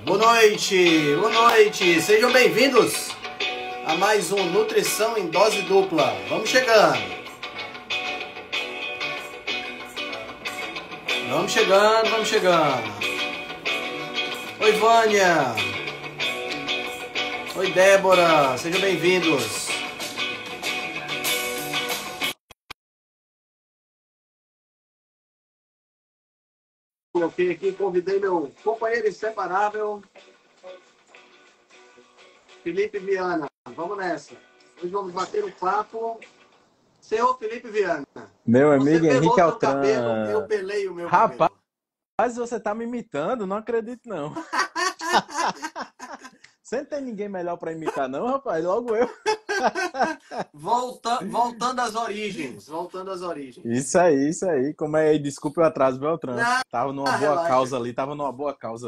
boa noite, sejam bem-vindos a mais um Nutrição em Dose Dupla. Vamos chegando. Oi, Vânia. Oi, Débora, sejam bem-vindos. Eu aqui convidei meu companheiro inseparável, Felipe Viana. Vamos nessa. Hoje vamos bater um papo. Senhor Felipe Viana. Meu amigo Henrique Você pelou seu cabelo, eu Altran. pelei o meu Rapaz, cabelo. você tá me imitando? Não acredito, não. Você não tem ninguém melhor pra imitar, não, rapaz? Logo eu. Voltando às origens. Isso aí. Como é aí? Desculpa o atraso, Beltrão. Não, Tava numa boa relaxa. causa ali,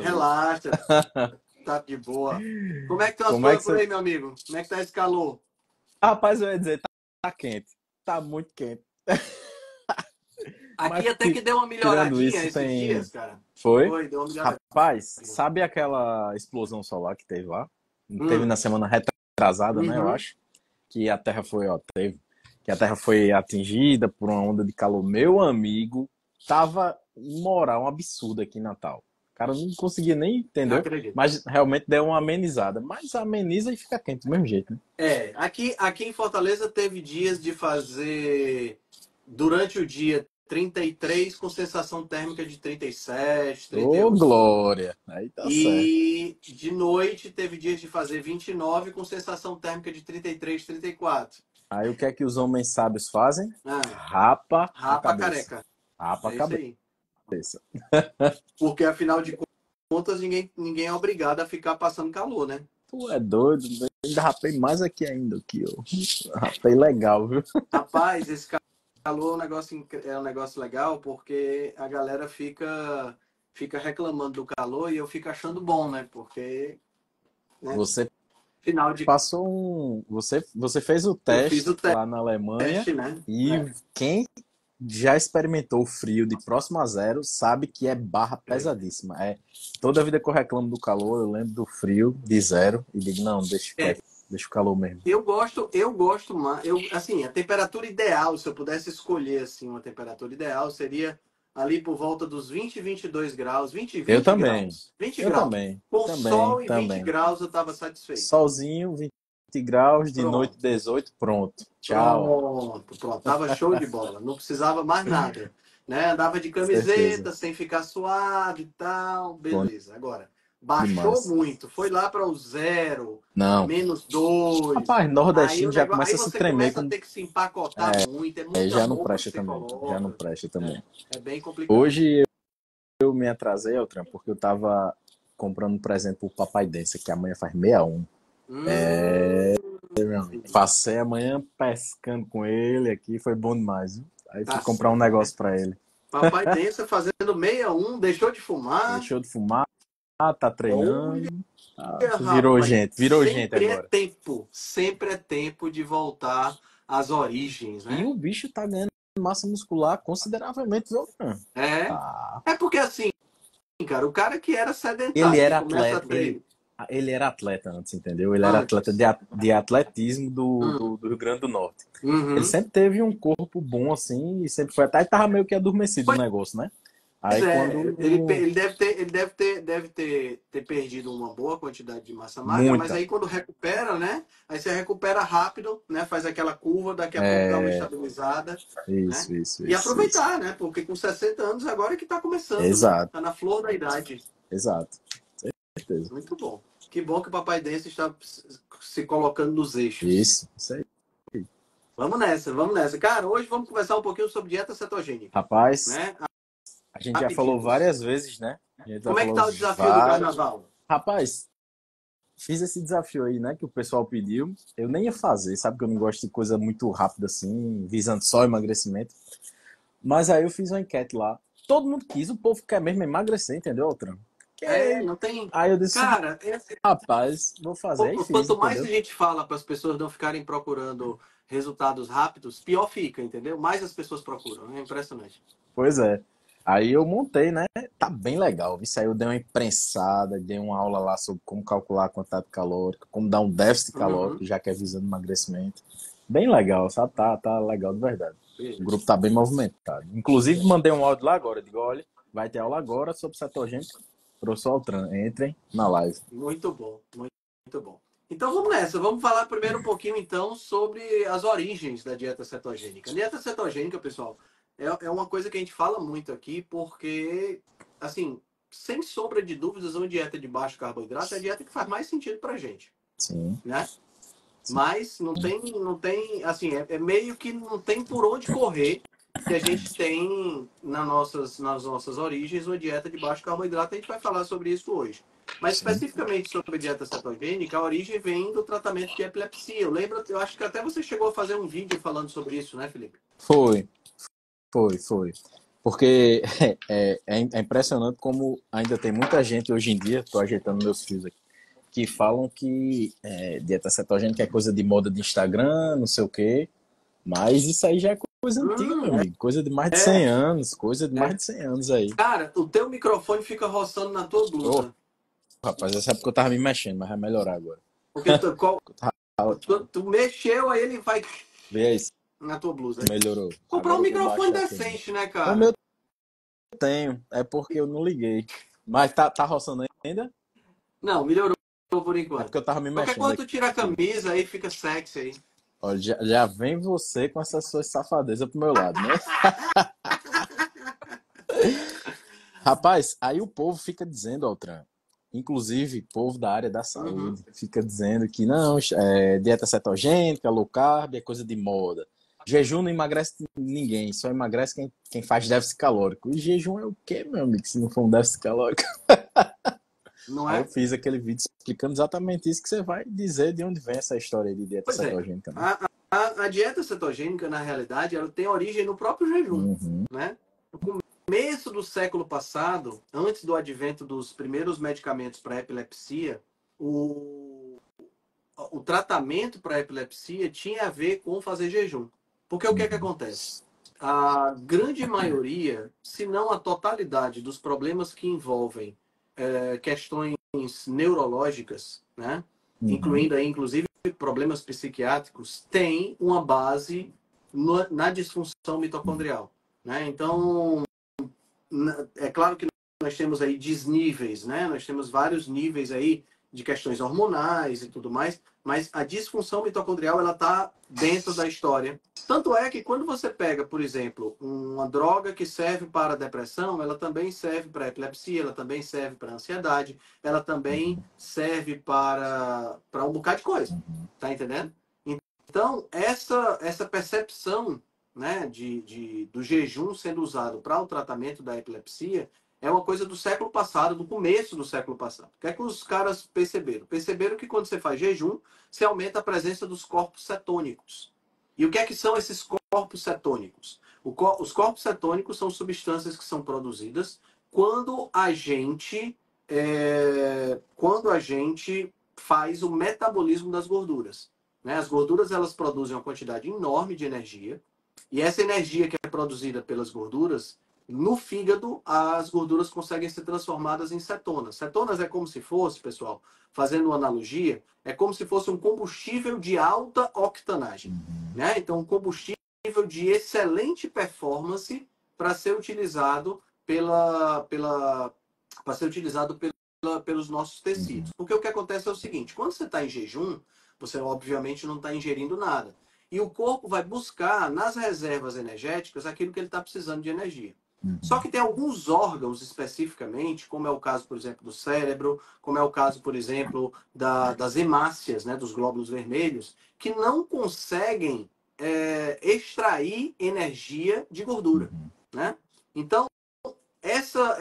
Relaxa. Tá de boa. Como é que estão as Como é que coisas por você... aí, meu amigo? Como é que tá esse calor? Rapaz, eu ia dizer, tá quente. Tá muito quente. Aqui Mas até que deu uma tirando melhoradinha isso, esses tem... dias, cara. Foi? Deu uma melhoradinha. Rapaz, sabe aquela explosão solar que teve lá? Teve Hum. na semana retrasada, né, eu Uhum. acho. Que a Terra foi, que a Terra foi atingida por uma onda de calor. Meu amigo, tava moral um absurdo aqui em Natal. O cara não conseguia nem, Eu entendeu? acredito. Mas realmente deu uma amenizada. Mas ameniza e fica quente do mesmo jeito, né? Aqui em Fortaleza teve dias de fazer, durante o dia, 33 com sensação térmica de 37, Ô, 38. glória! Aí tá certo. E de noite teve dias de fazer 29 com sensação térmica de 33, 34. Aí o que é que os homens sábios fazem? Ah, Rapa a rapa a cabeça. careca. Rapa a É isso aí. cabeça. Porque afinal de contas, ninguém é obrigado a ficar passando calor, né? Tu é doido? Ainda rapei mais aqui, ó. Rapei legal, viu? Rapaz, esse calor é um negócio legal porque a galera fica reclamando do calor e eu fico achando bom, né? Porque, né? Você Final de passou você fez o eu fiz teste o lá na Alemanha teste, né? e quem já experimentou o frio de próximo a zero sabe que é barra pesadíssima. Toda vida que eu reclamo do calor, eu lembro do frio de zero e digo, não, deixa É, quieto, deixa o calor mesmo. eu gosto mais, assim, a temperatura ideal, se eu pudesse escolher assim, uma temperatura ideal seria ali por volta dos 20, 22 graus, 20, Eu 20 também. graus. 20 Eu graus. também. Com Também, sol e 20 também. graus eu estava satisfeito. Solzinho, 20 graus, de noite Pronto. 18, pronto. Tchau. Pronto. Tava show de bola. Não precisava mais nada. Né? Andava de Certeza. camiseta, sem ficar suado e tal. Bom Beleza. Agora, baixou demais. muito. Foi lá para o zero, Não. -2. Rapaz, nordestino já Aí começa a se você tremer começa a com. ter que se empacotar muito. É muita Já não roupa que presta você também. Já não coloca. presta também. É bem complicado. Hoje eu me atrasei, Altran, porque eu tava comprando um presente pro Papai Densa, que amanhã faz 61. Meu amigo. Passei a manhã pescando com ele aqui, foi bom demais, viu? Aí fui Tá comprar um certo, né? negócio pra ele. Papai Densa fazendo 61, deixou de fumar. Deixou de fumar, tá Olha, treinando. rapaz, Virou gente agora. sempre é tempo de voltar às origens, E né? o bicho tá ganhando massa muscular consideravelmente, viu, Altran? É, Tá. é porque assim, cara, o cara que era Ele sedentário, que era começa a atleta, treinar ele era atleta antes, entendeu? Ele era atleta antes. de atletismo Hum, do Rio Grande do Norte. Ele uhum. sempre teve um corpo bom, assim, e sempre foi até tava meio que adormecido o Pois negócio, né? Aí é, quando. ele deve ter perdido uma boa quantidade de massa magra, mas Muita. aí quando recupera, né? Aí você recupera rápido, né? Faz aquela curva, daqui a pouco dá uma estabilizada, né? E Isso. aproveitar, né? Porque com 60 anos agora é que tá começando, né? Exato, Tá na flor da idade. exato. Certeza. Muito bom. Que bom que o Papai Dance está se colocando nos eixos. Isso aí. Vamos nessa, vamos nessa. Cara, hoje vamos conversar um pouquinho sobre dieta cetogênica, Rapaz, né? a gente já falou Rapidinhos. várias vezes, né? A gente já Como é que falou tá o desafio do várias. carnaval? Rapaz, fiz esse desafio aí, né? Que o pessoal pediu. Eu nem ia fazer, sabe? Que eu não gosto de coisa muito rápida assim, visando só emagrecimento. Mas aí eu fiz uma enquete lá. Todo mundo quis, o povo quer mesmo emagrecer, entendeu, Altran? Não tem. Aí eu disse, Cara, rapaz, vou fazer. Aí fiz, quanto mais a entendeu? gente fala para as pessoas não ficarem procurando resultados rápidos, pior fica, entendeu? Mais as pessoas procuram. É impressionante. Pois é. Aí eu montei, né? Tá bem legal. Isso aí eu dei uma imprensada, dei uma aula lá sobre como calcular a quantidade calórica, como dar um déficit Uhum. calórico, já que é visando emagrecimento. Bem legal, sabe? Tá legal de verdade. O Beleza. grupo tá bem movimentado. Inclusive, mandei um áudio lá agora. Digo, olha, vai ter aula agora sobre cetogênica. Professor Altran, entrem na live. Muito bom, muito bom. Então vamos nessa, vamos falar primeiro um pouquinho então sobre as origens da dieta cetogênica. A dieta cetogênica, pessoal, é uma coisa que a gente fala muito aqui porque, assim, sem sombra de dúvidas, uma dieta de baixo carboidrato é a dieta que faz mais sentido pra gente, Sim, né? sim. Mas não tem, assim, é meio que não tem por onde correr que a gente tem nas nossas origens uma dieta de baixo carboidrato. A gente vai falar sobre isso hoje. Mas Sim. especificamente sobre a dieta cetogênica, a origem vem do tratamento de epilepsia. Eu acho que até você chegou a fazer um vídeo falando sobre isso, né, Felipe? Foi, foi. Porque é impressionante como ainda tem muita gente hoje em dia, estou ajeitando meus fios aqui, que falam que dieta cetogênica é coisa de moda de Instagram, não sei o quê, mas isso aí já é coisa antiga, meu amigo, coisa de mais de 100 É, anos, coisa de mais é. de 100 anos aí. Cara, o teu microfone fica roçando na tua Ô, blusa. rapaz, essa época eu tava me mexendo, mas vai melhorar agora. Porque tu mexeu, aí ele vai Vê aí se na tua blusa. melhorou. Comprar um Agora eu vou microfone baixar aqui, né? decente, né, O cara? meu tenho, é porque eu não liguei. Mas tá roçando ainda? Não, melhorou por É porque enquanto. eu tava me Qualquer mexendo coisa tu tira a aqui. camisa aí, fica sexy aí. Olha, já vem você com essas suas safadezas pro meu lado, né? Rapaz, aí o povo fica dizendo, Altran, inclusive povo da área da Uhum. saúde, fica dizendo que não, dieta cetogênica, low carb é coisa de moda. Jejum não emagrece ninguém, só emagrece quem faz déficit calórico. E jejum é o quê, meu amigo, se não for um déficit calórico? Não Aí eu é? fiz aquele vídeo explicando exatamente isso que você vai dizer de onde vem essa história aí de dieta Pois é. cetogênica, né? A dieta cetogênica, na realidade, ela tem origem no próprio jejum, Uhum, né? No começo do século passado, antes do advento dos primeiros medicamentos para epilepsia, o, o tratamento para epilepsia tinha a ver com fazer jejum. Porque o que é que uhum, acontece? A grande maioria, se não a totalidade dos problemas que envolvem questões neurológicas, né? uhum, Incluindo aí, inclusive, problemas psiquiátricos, tem uma base na disfunção mitocondrial, né? Então, é claro que nós temos aí desníveis, né? Nós temos vários níveis aí de questões hormonais e tudo mais, mas a disfunção mitocondrial ela está dentro da história. Tanto é que quando você pega, por exemplo, uma droga que serve para depressão, ela também serve para epilepsia, ela também serve para ansiedade, ela também uhum, serve para um bocado de coisa, uhum. tá entendendo? Então, essa percepção, né, do jejum sendo usado para o tratamento da epilepsia é uma coisa do século passado, do começo do século passado. O que é que os caras perceberam? Perceberam que quando você faz jejum, você aumenta a presença dos corpos cetônicos. E o que é que são esses corpos cetônicos? Os corpos cetônicos são substâncias que são produzidas quando quando a gente faz o metabolismo das gorduras, né? As gorduras elas produzem uma quantidade enorme de energia e essa energia que é produzida pelas gorduras no fígado, as gorduras conseguem ser transformadas em cetonas. Cetonas é como se fosse, pessoal, fazendo uma analogia, é como se fosse um combustível de alta octanagem, né? Então, um combustível de excelente performance para ser utilizado para ser utilizado pelos nossos tecidos. Porque o que acontece é o seguinte: quando você está em jejum, você obviamente não está ingerindo nada. E o corpo vai buscar nas reservas energéticas aquilo que ele está precisando de energia. Só que tem alguns órgãos especificamente, como é o caso, por exemplo, do cérebro, como é o caso, por exemplo, das hemácias, né, dos glóbulos vermelhos, que não conseguem extrair energia de gordura, né? Então, essa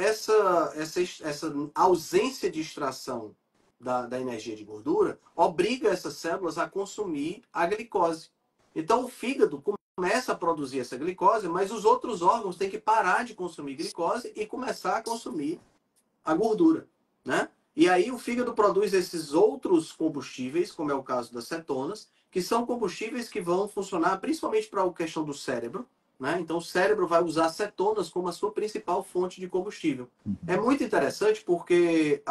ausência de extração da energia de gordura obriga essas células a consumir a glicose. Então, o fígado começa a produzir essa glicose, mas os outros órgãos têm que parar de consumir glicose e começar a consumir a gordura, né? E aí o fígado produz esses outros combustíveis, como é o caso das cetonas, que são combustíveis que vão funcionar principalmente para a questão do cérebro, né? Então o cérebro vai usar cetonas como a sua principal fonte de combustível. É muito interessante porque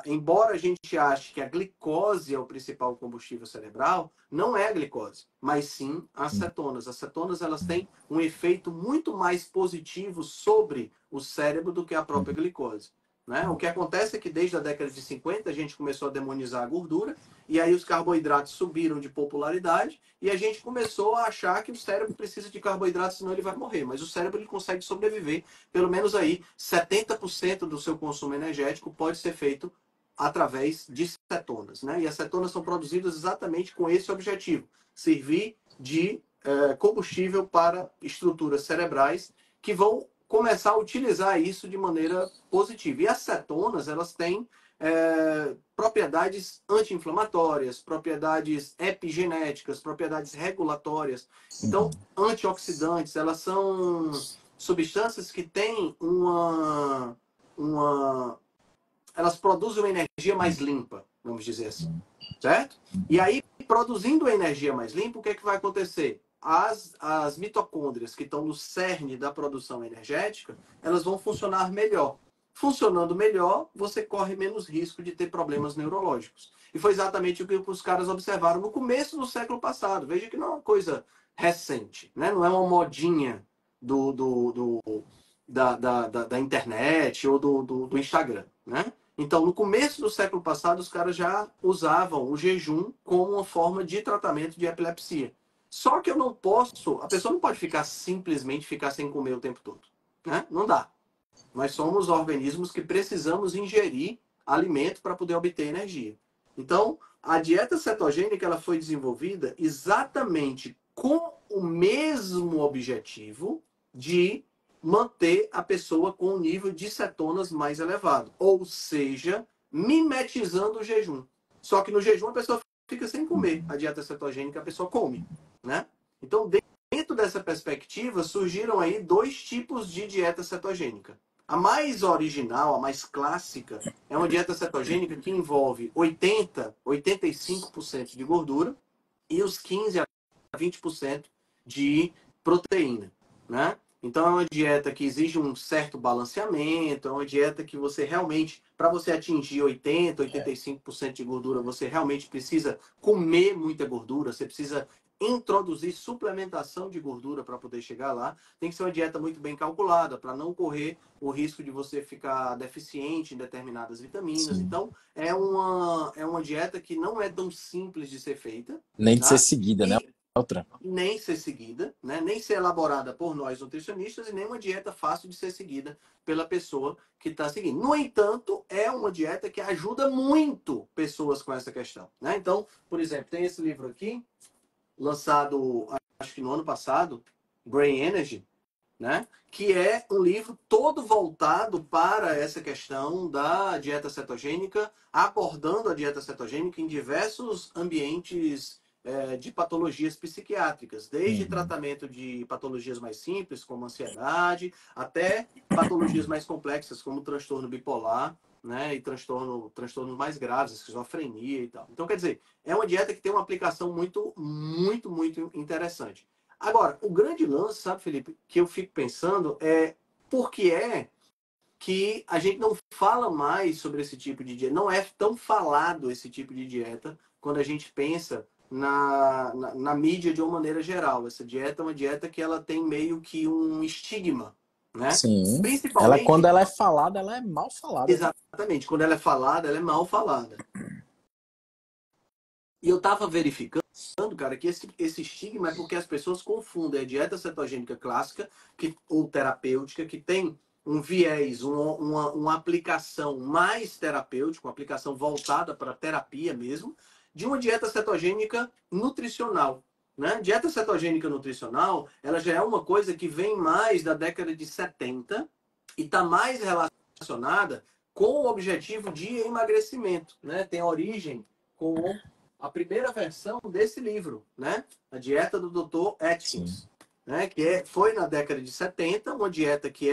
embora a gente ache que a glicose é o principal combustível cerebral, não é a glicose, mas sim as cetonas. As cetonas elas têm um efeito muito mais positivo sobre o cérebro do que a própria glicose. Né? O que acontece é que desde a década de 50 a gente começou a demonizar a gordura e aí os carboidratos subiram de popularidade e a gente começou a achar que o cérebro precisa de carboidratos, senão ele vai morrer. Mas o cérebro ele consegue sobreviver, pelo menos aí 70% do seu consumo energético pode ser feito através de cetonas. Né? E as cetonas são produzidas exatamente com esse objetivo, servir de combustível para estruturas cerebrais que vão começar a utilizar isso de maneira positiva. E as cetonas, elas têm propriedades anti-inflamatórias, propriedades epigenéticas, propriedades regulatórias. Então, antioxidantes, elas são substâncias que têm elas produzem uma energia mais limpa, vamos dizer assim, certo? E aí, produzindo a energia mais limpa, o que é que vai acontecer? As mitocôndrias que estão no cerne da produção energética, elas vão funcionar melhor. Funcionando melhor, você corre menos risco de ter problemas neurológicos. E foi exatamente o que os caras observaram no começo do século passado. Veja que não é uma coisa recente, né? Não é uma modinha da internet ou do Instagram, né? Então, no começo do século passado, os caras já usavam o jejum como uma forma de tratamento de epilepsia. Só que eu não posso, a pessoa não pode simplesmente ficar sem comer o tempo todo, né? Não dá. Nós somos organismos que precisamos ingerir alimento para poder obter energia. Então, a dieta cetogênica ela foi desenvolvida exatamente com o mesmo objetivo de manter a pessoa com um nível de cetonas mais elevado. Ou seja, mimetizando o jejum. Só que no jejum a pessoa fica sem comer. A dieta cetogênica a pessoa come, né? Então, dentro dessa perspectiva, surgiram aí dois tipos de dieta cetogênica. A mais original, a mais clássica, é uma dieta cetogênica que envolve 85% de gordura e os 15 a 20% de proteína, né? Então é uma dieta que exige um certo balanceamento, é uma dieta que você realmente, para você atingir 80, 85% de gordura, você realmente precisa comer muita gordura, você precisa introduzir suplementação de gordura para poder chegar lá. Tem que ser uma dieta muito bem calculada para não correr o risco de você ficar deficiente em determinadas vitaminas. Sim. Então, é uma dieta que não é tão simples de ser feita. Nem de ser Tá? seguida, né? Outra. Nem ser seguida, né? Nem ser elaborada por nós nutricionistas e nem uma dieta fácil de ser seguida pela pessoa que está seguindo. No entanto, é uma dieta que ajuda muito pessoas com essa questão. Né? Então, por exemplo, tem esse livro aqui, lançado acho que no ano passado, Brain Energy, né? Que é um livro todo voltado para essa questão da dieta cetogênica, abordando a dieta cetogênica em diversos ambientes de patologias psiquiátricas, desde tratamento de patologias mais simples, como ansiedade, até patologias mais complexas, como transtorno bipolar, né? E transtornos mais graves, esquizofrenia e tal. Então, quer dizer, é uma dieta que tem uma aplicação muito, muito, muito interessante. Agora, o grande lance, sabe, Felipe, que eu fico pensando é por que é que a gente não fala mais sobre esse tipo de dieta, não é tão falado esse tipo de dieta quando a gente pensa na mídia de uma maneira geral. Essa dieta é uma dieta que ela tem meio que um estigma, né? Sim. Ela, quando Principalmente, ela é falada, ela é mal falada, né? exatamente, quando ela é falada, ela é mal falada. E eu estava verificando, cara, que esse estigma é porque as pessoas confundem a dieta cetogênica clássica ou terapêutica, que tem um viés, uma aplicação mais terapêutica, uma aplicação voltada para terapia mesmo, de uma dieta cetogênica nutricional. Né? Dieta cetogênica nutricional, ela já é uma coisa que vem mais da década de 70 e está mais relacionada com o objetivo de emagrecimento. Né? Tem origem com a primeira versão desse livro, né? A dieta do Dr. Atkins, né? Que foi na década de 70, uma dieta que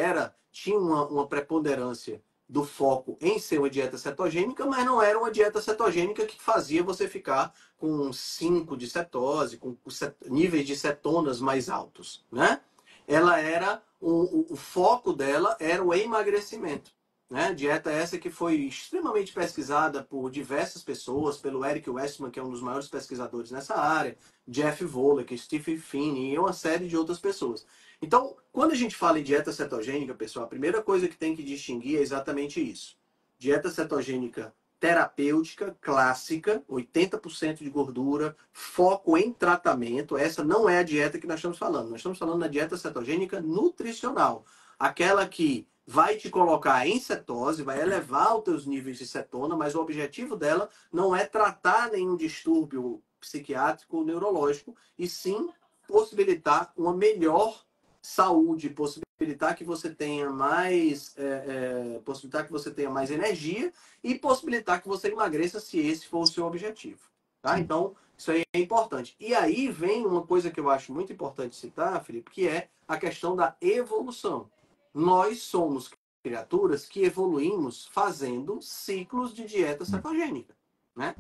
tinha uma preponderância do foco em ser uma dieta cetogênica, mas não era uma dieta cetogênica que fazia você ficar com 5 de cetose, com níveis de cetonas mais altos, né? Ela era, o foco dela era o emagrecimento. Né? Dieta essa que foi extremamente pesquisada por diversas pessoas, pelo Eric Westman, que é um dos maiores pesquisadores nessa área, Jeff Volek, Steve Finney e uma série de outras pessoas. Então, quando a gente fala em dieta cetogênica, pessoal, a primeira coisa que tem que distinguir é exatamente isso. Dieta cetogênica terapêutica, clássica, 80% de gordura, foco em tratamento. Essa não é a dieta que nós estamos falando. Nós estamos falando da dieta cetogênica nutricional. Aquela que vai te colocar em cetose, vai elevar os teus níveis de cetona, mas o objetivo dela não é tratar nenhum distúrbio psiquiátrico ou neurológico, e sim possibilitar uma melhor saúde, possibilitar que você tenha mais, possibilitar que você tenha mais energia e possibilitar que você emagreça, se esse for o seu objetivo. Tá? Então, isso aí é importante. E aí vem uma coisa que eu acho muito importante citar, Felipe, que é a questão da evolução. Nós somos criaturas que evoluímos fazendo ciclos de dieta cetogênica, né?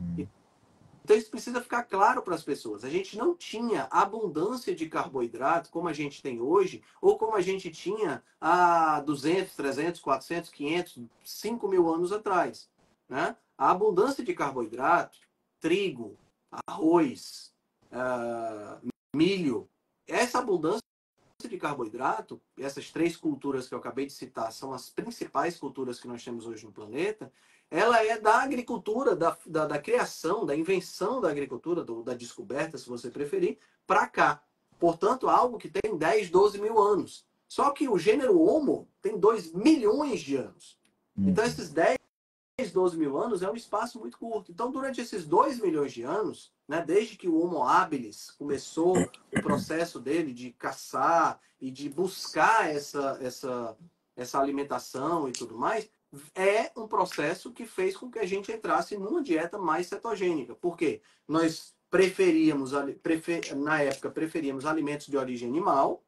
Então isso precisa ficar claro para as pessoas. A gente não tinha abundância de carboidrato como a gente tem hoje, ou como a gente tinha há 200, 300, 400, 500, 5 mil anos atrás, né? A abundância de carboidrato, trigo, arroz, milho, essa abundância de carboidrato, essas 3 culturas que eu acabei de citar são as principais culturas que nós temos hoje no planeta, ela é da agricultura, da criação, da invenção da agricultura, da descoberta, se você preferir, para cá. Portanto, algo que tem 10, 12 mil anos. Só que o gênero Homo tem 2 milhões de anos. Então, esses 10, 12 mil anos é um espaço muito curto. Então, durante esses 2 milhões de anos, né, desde que o Homo habilis começou o processo dele de caçar e de buscar essa alimentação e tudo mais, é um processo que fez com que a gente entrasse numa dieta mais cetogênica. Por quê? Nós na época, preferíamos alimentos de origem animal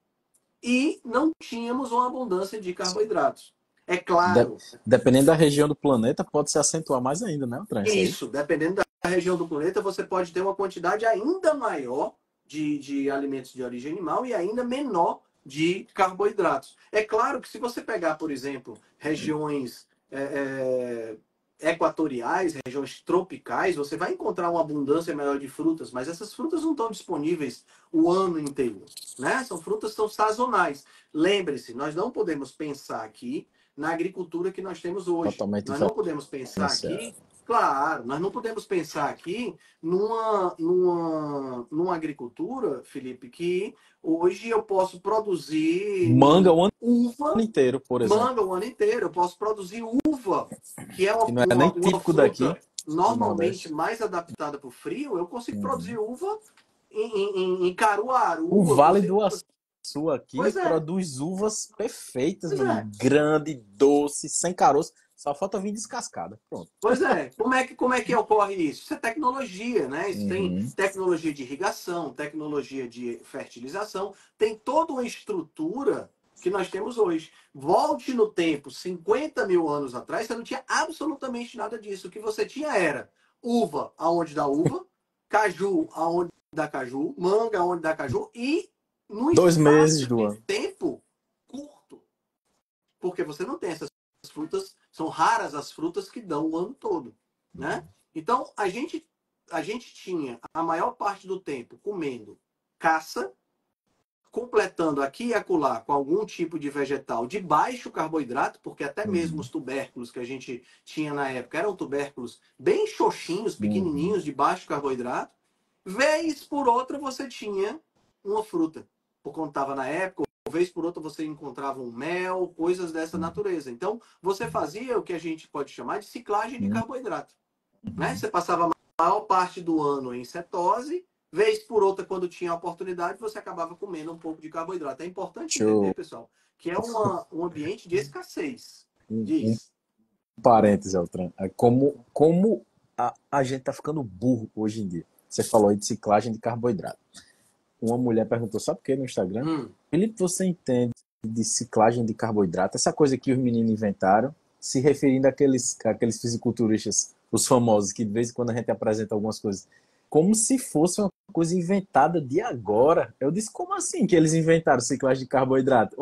e não tínhamos uma abundância de carboidratos. É claro. Dependendo da região do planeta, pode se acentuar mais ainda, né, Altran? Isso, dependendo da região do planeta, você pode ter uma quantidade ainda maior de alimentos de origem animal e ainda menor de carboidratos. É claro que se você pegar, por exemplo, regiões equatoriais, regiões tropicais, você vai encontrar uma abundância maior de frutas, mas essas frutas não estão disponíveis o ano inteiro, né? São frutas que são sazonais. Lembre-se, nós não podemos pensar aqui na agricultura que nós temos hoje. Totalmente Nós não podemos pensar aqui, claro, nós não podemos pensar aqui numa agricultura, Felipe, que hoje eu posso produzir manga o uva, ano inteiro, por exemplo. manga o ano inteiro. Eu posso produzir uva, que é Que não é nem típico fruta daqui, normalmente mais adaptada para o frio. Eu consigo produzir uva em Caruaru. O Vale consigo... do Açu aqui produz uvas perfeitas, meu amigo. É. Grande, doce, sem caroço. Só falta vir descascada. Pronto. Pois é. Como é que ocorre isso? Isso é tecnologia, né? Isso tem tecnologia de irrigação, tecnologia de fertilização. Tem toda uma estrutura que nós temos hoje. Volte no tempo, 50 mil anos atrás, você não tinha absolutamente nada disso. O que você tinha era uva aonde dá uva, caju aonde dá caju, manga aonde dá caju e no 2 meses espaço do de ano. tempo curto. Porque você não tem essas frutas, são raras as frutas que dão o ano todo, né? Então, a gente tinha a maior parte do tempo comendo caça, completando aqui e acolá com algum tipo de vegetal de baixo carboidrato, porque até mesmo os tubérculos que a gente tinha na época eram tubérculos bem xoxinhos, pequenininhos, de baixo carboidrato. Vez por outra você tinha uma fruta, por conta estava na época, vez por outra você encontrava um mel, coisas dessa natureza. Então, você fazia o que a gente pode chamar de ciclagem de carboidrato. Né? Você passava a maior parte do ano em cetose, vez por outra, quando tinha a oportunidade, você acabava comendo um pouco de carboidrato. É importante entender, pessoal, que é um ambiente de escassez. Diz. Parênteses, Altran. Como a gente tá ficando burro hoje em dia. Você falou aí de ciclagem de carboidrato. Uma mulher perguntou, sabe o que no Instagram? Felipe, você entende de ciclagem de carboidrato? Essa coisa que os meninos inventaram se referindo àqueles fisiculturistas, os famosos, que de vez em quando a gente apresenta algumas coisas, como se fosse uma coisa inventada de agora. Eu disse, como assim que eles inventaram ciclagem de carboidrato?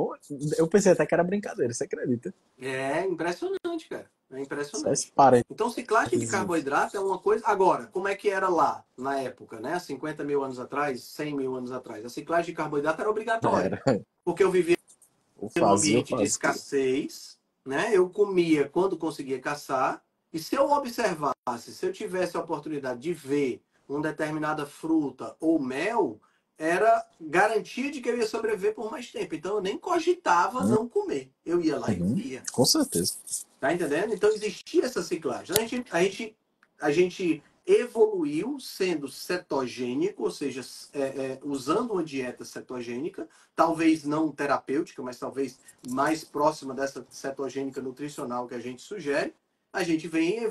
Eu pensei até que era brincadeira, você acredita? É impressionante, cara. É Só esse impressionante. parênteses. Então, ciclagem de carboidrato é uma coisa. Agora, como é que era lá, na época, né? 50 mil anos atrás, 100 mil anos atrás? A ciclagem de carboidrato era obrigatória. Era. Porque eu vivia num Eu ambiente de fazia. escassez, né? Eu comia quando conseguia caçar. E se eu observasse, se eu tivesse a oportunidade de ver uma determinada fruta ou mel, era garantia de que eu ia sobreviver por mais tempo. Então eu nem cogitava não comer. Eu ia lá e Uhum, comia. com certeza. Tá entendendo? Então existia essa ciclagem. A gente evoluiu sendo cetogênico, ou seja, usando uma dieta cetogênica, talvez não terapêutica, mas talvez mais próxima dessa cetogênica nutricional que a gente sugere. A gente vem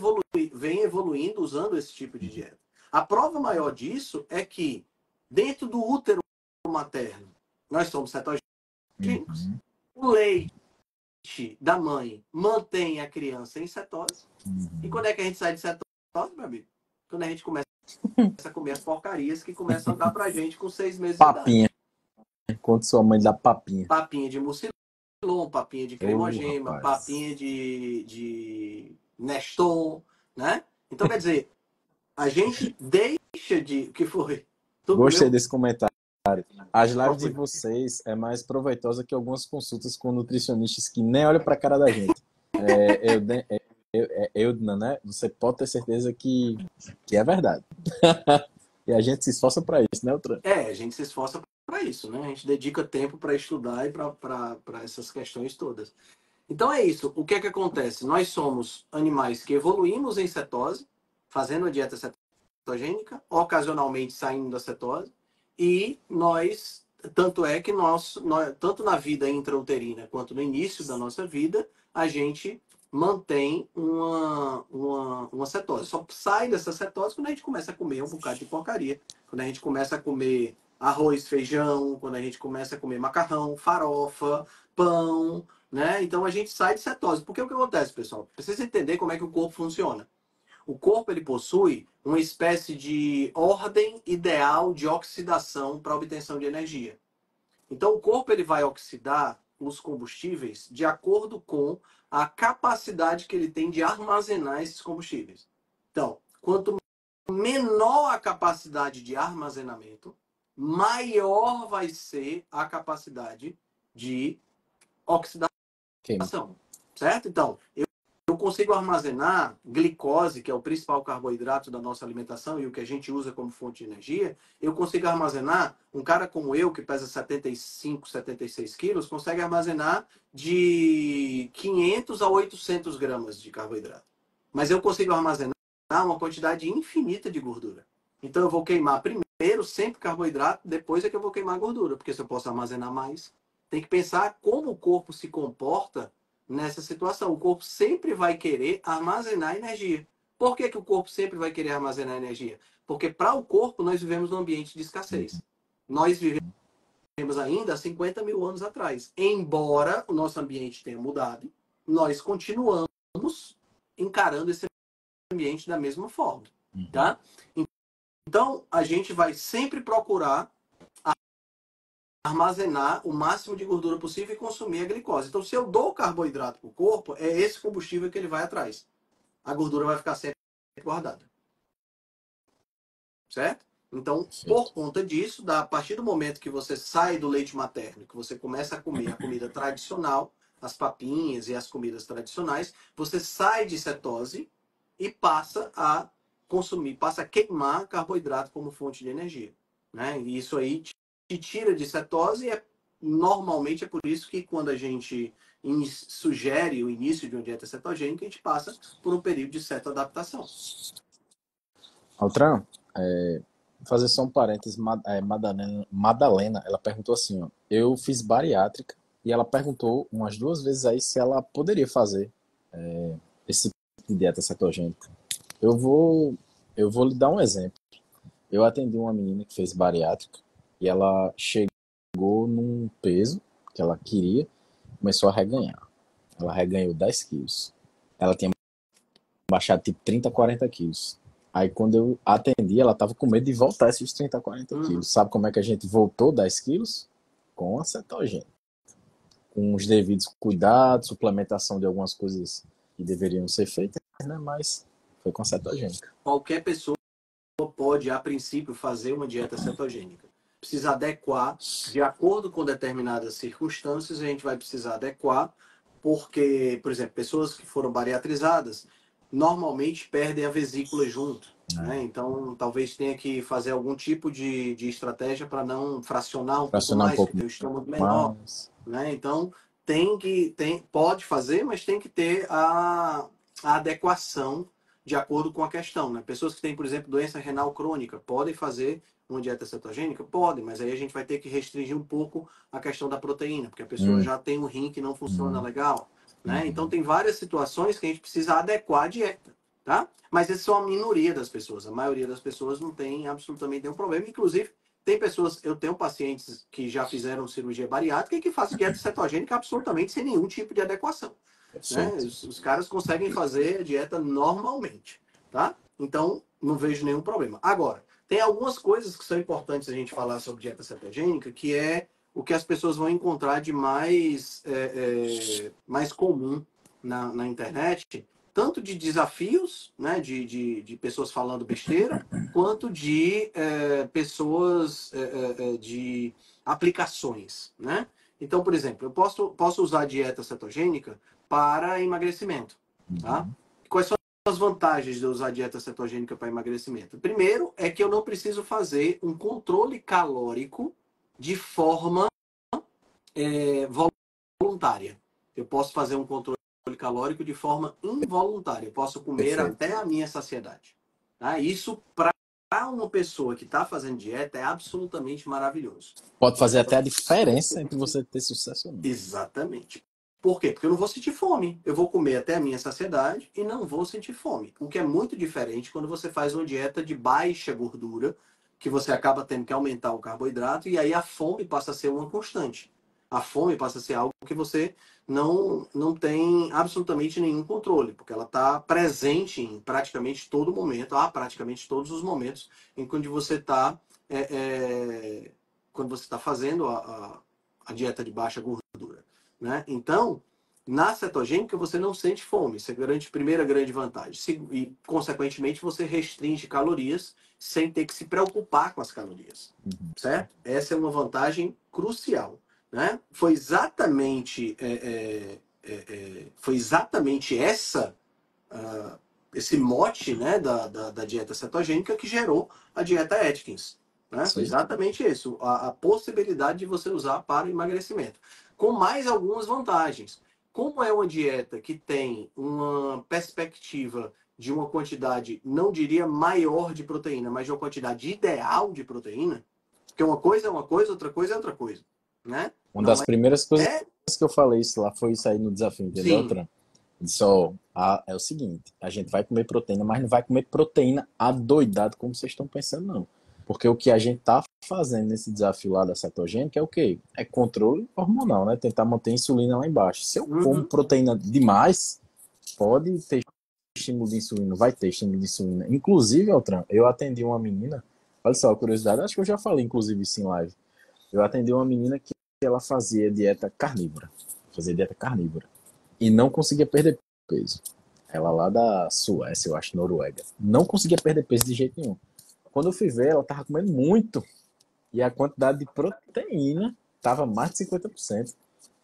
evoluindo usando esse tipo de dieta. A prova maior disso é que dentro do útero materno nós somos cetogênicos. Uhum, O leite da mãe mantém a criança em cetose. E uhum. quando é que a gente sai de cetose, meu amigo? Quando a gente começa a comer as porcarias que começam a dar pra gente com 6 meses de Papinha. idade. Enquanto sua mãe dá papinha. Papinha de mucilon, papinha de Ô, cremogema, rapaz. papinha de Neston, né? Então, quer dizer, a gente deixa de... O que foi? Tu Gostei comeu? desse comentário. As lives Qual de foi? vocês é mais proveitosa que algumas consultas com nutricionistas que nem olham pra cara da gente. É, Eudna, né? Você pode ter certeza que é verdade. E a gente se esforça pra isso, né, Outran? A gente se esforça para isso, né? A gente dedica tempo para estudar e para essas questões todas. Então é isso. O que é que acontece? Nós somos animais que evoluímos em cetose, fazendo a dieta cetogênica, ocasionalmente saindo da cetose, e tanto é que nós tanto na vida intrauterina quanto no início da nossa vida, a gente mantém uma cetose. Só sai dessa cetose quando a gente começa a comer um bocado de porcaria, quando a gente começa a comer arroz, feijão, quando a gente começa a comer macarrão, farofa, pão, né? Então a gente sai de cetose. Porque o que acontece, pessoal? Precisa entender como é que o corpo funciona. O corpo ele possui uma espécie de ordem ideal de oxidação para obtenção de energia. Então o corpo ele vai oxidar os combustíveis de acordo com a capacidade que ele tem de armazenar esses combustíveis. Então, quanto menor a capacidade de armazenamento, maior vai ser a capacidade de oxidação. Queima. Certo? Então, eu consigo armazenar glicose, que é o principal carboidrato da nossa alimentação e o que a gente usa como fonte de energia. Eu consigo armazenar, um cara como eu, que pesa 75, 76 quilos, consegue armazenar de 500 a 800 gramas de carboidrato. Mas eu consigo armazenar uma quantidade infinita de gordura. Então, eu vou queimar primeiro sempre carboidrato, depois é que eu vou queimar gordura, porque se eu posso armazenar mais, tem que pensar como o corpo se comporta nessa situação. O corpo sempre vai querer armazenar energia. Por que, que o corpo sempre vai querer armazenar energia? Porque para o corpo nós vivemos num ambiente de escassez. Nós vivemos ainda há 50 mil anos atrás. Embora o nosso ambiente tenha mudado, nós continuamos encarando esse ambiente da mesma forma. Tá? Então, a gente vai sempre procurar armazenar o máximo de gordura possível e consumir a glicose. Então, se eu dou carboidrato para o corpo, é esse combustível que ele vai atrás. A gordura vai ficar sempre guardada. Certo? Então, por Perfeito. conta disso, a partir do momento que você sai do leite materno, que você começa a comer a comida tradicional, as papinhas e as comidas tradicionais, você sai de cetose e passa a consumir, passa a queimar carboidrato como fonte de energia. Né? E isso aí te tira de cetose e normalmente é por isso que quando a gente sugere o início de uma dieta cetogênica, a gente passa por um período de cetoadaptação. Altran, vou fazer só um parênteses. Madalena, ela perguntou assim, ó. Eu fiz bariátrica e ela perguntou umas 2 vezes aí se ela poderia fazer esse tipo de dieta cetogênica. Eu vou lhe dar um exemplo. Eu atendi uma menina que fez bariátrica e ela chegou num peso que ela queria, começou a reganhar. Ela reganhou 10 quilos. Ela tinha baixado tipo 30, 40 quilos. Aí quando eu atendi, ela tava com medo de voltar esses 30, 40 Uhum. quilos. Sabe como é que a gente voltou 10 quilos? Com a cetogênica. Com os devidos cuidados, suplementação de algumas coisas que deveriam ser feitas, né? Mas foi com a cetogênica. Qualquer pessoa pode, a princípio, fazer uma dieta cetogênica. Precisa adequar, de acordo com determinadas circunstâncias, a gente vai precisar adequar, porque, por exemplo, pessoas que foram bariatrizadas normalmente perdem a vesícula junto. Né? Então, talvez tenha que fazer algum tipo de estratégia para não fracionar um pouco Fracionar um mais, pouco ter o estômago menor. mais. Né? Então, pode fazer, mas tem que ter a adequação de acordo com a questão. Né? Pessoas que têm, por exemplo, doença renal crônica, podem fazer uma dieta cetogênica? Podem, mas aí a gente vai ter que restringir um pouco a questão da proteína, porque a pessoa já tem um rim que não funciona legal. Né? Então, tem várias situações que a gente precisa adequar a dieta. Tá? Mas essa é só a minoria das pessoas. A maioria das pessoas não tem absolutamente nenhum problema. Inclusive, tem pessoas, eu tenho pacientes que já fizeram cirurgia bariátrica e que fazem dieta cetogênica absolutamente sem nenhum tipo de adequação. Né? Perfeito. Os caras conseguem fazer a dieta normalmente, tá? Então, não vejo nenhum problema. Agora, tem algumas coisas que são importantes a gente falar sobre dieta cetogênica, que é o que as pessoas vão encontrar de mais comum na internet, tanto de desafios, né, de pessoas falando besteira, quanto de pessoas de aplicações, né? Então, por exemplo, eu posso usar a dieta cetogênica para emagrecimento, tá? Quais são as vantagens de eu usar a dieta cetogênica para emagrecimento? Primeiro é que eu não preciso fazer um controle calórico de forma voluntária. Eu posso fazer um controle calórico de forma involuntária. Eu posso comer Perfeito. até a minha saciedade. Tá? Isso para uma pessoa que está fazendo dieta é absolutamente maravilhoso. Pode fazer até a diferença entre você ter sucesso ou não. Exatamente. Por quê? Porque eu não vou sentir fome. Eu vou comer até a minha saciedade e não vou sentir fome. O que é muito diferente quando você faz uma dieta de baixa gordura, que você acaba tendo que aumentar o carboidrato e aí a fome passa a ser uma constante. A fome passa a ser algo que você não tem absolutamente nenhum controle, porque ela está presente em praticamente todo momento, praticamente todos os momentos em que você está quando você está fazendo a dieta de baixa gordura. Né? Então, na cetogênica você não sente fome. Isso é a primeira grande vantagem. E, consequentemente, você restringe calorias sem ter que se preocupar com as calorias. Certo? Essa é uma vantagem crucial. Né? Foi exatamente esse mote, né, da dieta cetogênica que gerou a dieta Atkins. Né? Isso Foi aí. exatamente isso, a possibilidade de você usar para emagrecimento. Com mais algumas vantagens. Como é uma dieta que tem uma perspectiva de uma quantidade, não diria maior de proteína, mas de uma quantidade ideal de proteína, porque uma coisa é uma coisa, outra coisa é outra coisa. Né? Uma Não das primeiras coisas é. que eu falei isso lá foi isso aí no desafio, entendeu, Sim. Tran? Disse, ó, é o seguinte, a gente vai comer proteína, mas não vai comer proteína adoidado como vocês estão pensando, não. Porque o que a gente tá fazendo nesse desafio lá da cetogênica é o quê? É controle hormonal, né? Tentar manter a insulina lá embaixo. Se eu como Uhum. proteína demais, pode ter estímulo de insulina, vai ter estímulo de insulina. Inclusive, Altran, eu atendi uma menina, olha só a curiosidade, acho que eu já falei, inclusive, isso em live. Eu atendi uma menina que ela fazia dieta carnívora. Fazia dieta carnívora. E não conseguia perder peso. Ela lá da Suécia, eu acho, Noruega. Não conseguia perder peso de jeito nenhum. Quando eu fui ver, ela tava comendo muito. E a quantidade de proteína tava mais de 50%.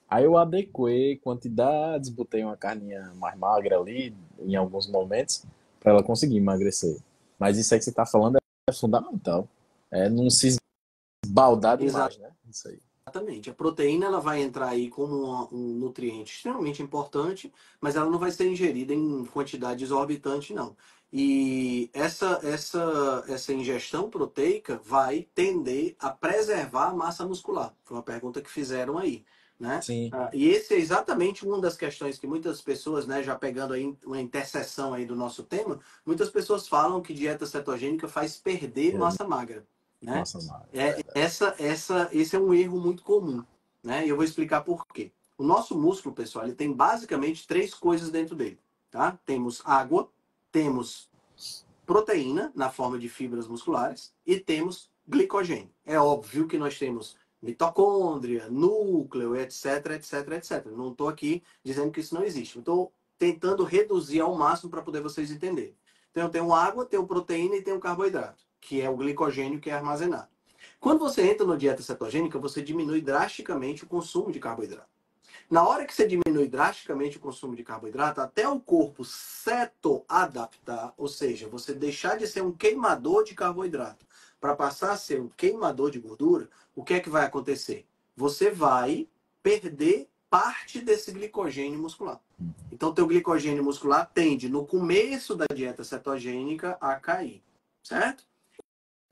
Aí eu adequei quantidades, botei uma carninha mais magra ali em alguns momentos para ela conseguir emagrecer. Mas isso aí que você tá falando é fundamental. É não se esbaldar demais, né? Isso aí. Exatamente. A proteína ela vai entrar aí como um nutriente extremamente importante, mas ela não vai ser ingerida em quantidade exorbitante, não. E essa ingestão proteica vai tender a preservar a massa muscular. Foi uma pergunta que fizeram aí, né? Sim. E esse é exatamente uma das questões que muitas pessoas, né, já pegando aí uma interseção aí do nosso tema, muitas pessoas falam que dieta cetogênica faz perder massa magra, né? Massa magra, verdade. Esse é um erro muito comum, né? E eu vou explicar por quê. O nosso músculo, pessoal, ele tem basicamente três coisas dentro dele. tá? Temos água, temos proteína na forma de fibras musculares e temos glicogênio. É óbvio que nós temos mitocôndria, núcleo, etc, etc, etc. Não estou aqui dizendo que isso não existe. Estou tentando reduzir ao máximo para poder vocês entenderem. Então, eu tenho água, tenho proteína e tenho carboidrato, que é o glicogênio que é armazenado. Quando você entra na dieta cetogênica, você diminui drasticamente o consumo de carboidrato. Na hora que você diminui drasticamente o consumo de carboidrato, até o corpo cetoadaptar, ou seja, você deixar de ser um queimador de carboidrato para passar a ser um queimador de gordura, o que é que vai acontecer? Você vai perder parte desse glicogênio muscular. Então, teu glicogênio muscular tende, no começo da dieta cetogênica, a cair, certo?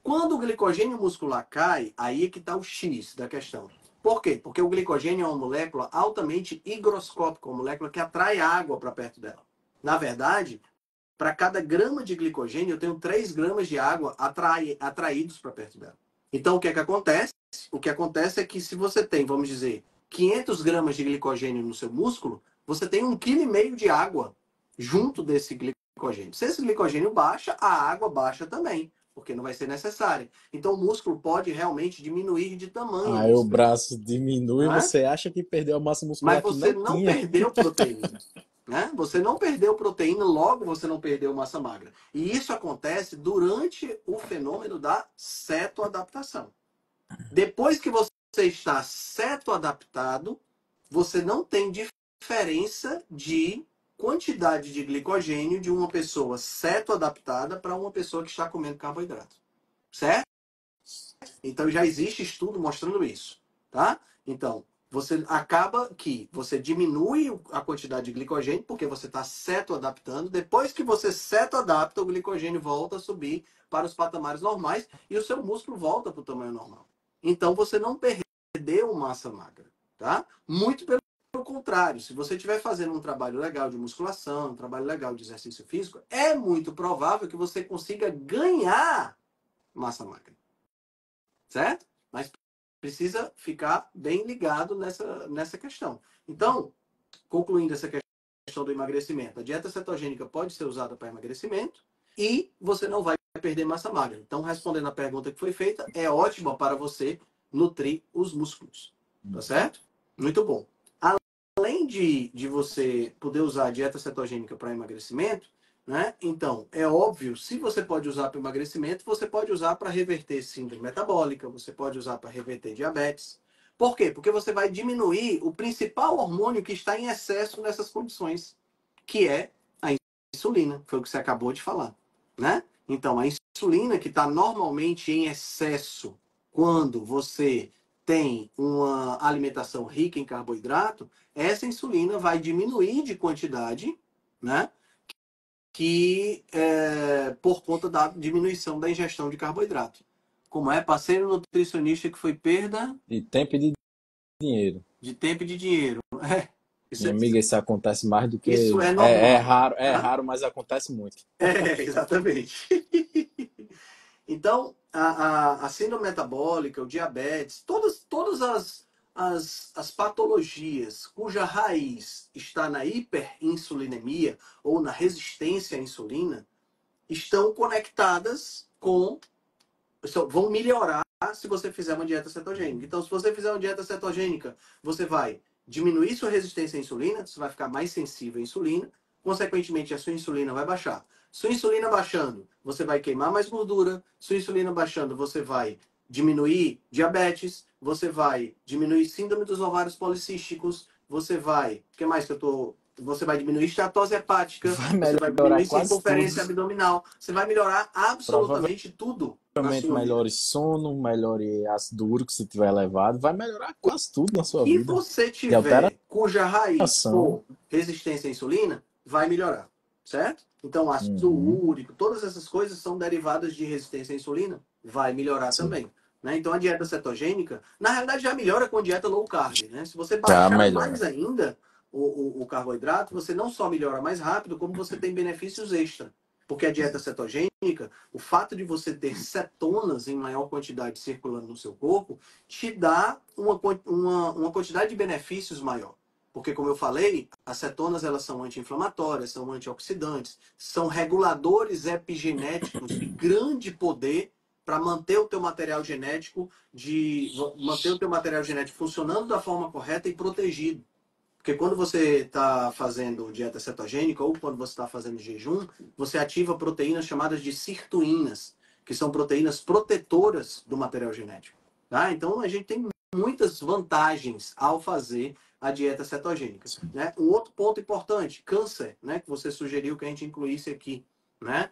Quando o glicogênio muscular cai, aí é que está o X da questão. Por quê? Porque o glicogênio é uma molécula altamente higroscópica, uma molécula que atrai água para perto dela. Na verdade, para cada grama de glicogênio, eu tenho 3 gramas de água atraídos para perto dela. Então, o que é que acontece? O que acontece é que se você tem, vamos dizer, 500 gramas de glicogênio no seu músculo, você tem 1,5 kg de água junto desse glicogênio. Se esse glicogênio baixa, a água baixa também, porque não vai ser necessária. Então, o músculo pode realmente diminuir de tamanho. Aí o braço diminui e Não é? você acha que perdeu a massa muscular Mas que você não não tinha. perdeu proteína. Né? Você não perdeu proteína, logo você não perdeu massa magra. E isso acontece durante o fenômeno da cetoadaptação. Depois que você está cetoadaptado, você não tem diferença de quantidade de glicogênio de uma pessoa cetoadaptada para uma pessoa que está comendo carboidrato. Certo? Então já existe estudo mostrando isso, tá? Então, você acaba que você diminui a quantidade de glicogênio porque você está cetoadaptando. Depois que você cetoadapta, o glicogênio volta a subir para os patamares normais e o seu músculo volta para o tamanho normal. Então você não perdeu massa magra, tá? Muito pelo contrário, se você estiver fazendo um trabalho legal de musculação, um trabalho legal de exercício físico, é muito provável que você consiga ganhar massa magra. Certo? Mas precisa ficar bem ligado nessa questão. Então, concluindo essa questão do emagrecimento, a dieta cetogênica pode ser usada para emagrecimento e você não vai perder massa magra. Então, respondendo a pergunta que foi feita, é ótima para você nutrir os músculos. Tá certo? Muito bom. Além de você poder usar a dieta cetogênica para emagrecimento, né? Então, é óbvio, se você pode usar para emagrecimento, você pode usar para reverter síndrome metabólica, você pode usar para reverter diabetes. Por quê? Porque você vai diminuir o principal hormônio que está em excesso nessas condições, que é a insulina, foi o que você acabou de falar, né? Então, a insulina que está normalmente em excesso quando você tem uma alimentação rica em carboidrato, essa insulina vai diminuir de quantidade, né? Por conta da diminuição da ingestão de carboidrato. Como é? Parceiro nutricionista que foi perda De tempo e de dinheiro. de tempo e de dinheiro. Isso, Minha amiga, isso acontece mais do que. isso é É normal. raro, é Tá? raro, mas acontece muito. Exatamente. Então, a síndrome metabólica, o diabetes, todas as patologias cuja raiz está na hiperinsulinemia ou na resistência à insulina, estão conectadas vão melhorar se você fizer uma dieta cetogênica. Então, se você fizer uma dieta cetogênica, você vai diminuir sua resistência à insulina, você vai ficar mais sensível à insulina, consequentemente a sua insulina vai baixar. Sua insulina baixando, você vai queimar mais gordura. Sua insulina baixando, você vai diminuir diabetes, você vai diminuir síndrome dos ovários policísticos, você vai, o que mais que eu tô... Você vai diminuir esteatose hepática, você vai Melhorar diminuir quase tudo. circunferência abdominal, você vai melhorar absolutamente tudo na Provavelmente sua vida. melhore sono, melhore ácido úrico se tiver elevado, vai melhorar quase tudo na sua Que vida. você De tiver alteração. cuja raiz for resistência à insulina, vai melhorar, certo? Então, ácido Uhum. úrico, todas essas coisas são derivadas de resistência à insulina, vai melhorar Sim. também. Né? Então, a dieta cetogênica, na realidade, já melhora com a dieta low carb. Né? Se você Já baixar melhora. mais ainda o carboidrato, você não só melhora mais rápido, como você tem benefícios extra. Porque a dieta cetogênica, o fato de você ter cetonas em maior quantidade circulando no seu corpo, te dá uma quantidade de benefícios maior. Porque, como eu falei, as cetonas elas são anti-inflamatórias, são antioxidantes, são reguladores epigenéticos de grande poder para manter o teu material genético funcionando da forma correta e protegido. Porque quando você está fazendo dieta cetogênica ou quando você está fazendo jejum, você ativa proteínas chamadas de sirtuínas, que são proteínas protetoras do material genético. Tá? Então, a gente tem muitas vantagens ao fazer a dieta cetogênica. Né? Um outro ponto importante, câncer, né? Que você sugeriu que a gente incluísse aqui. Né?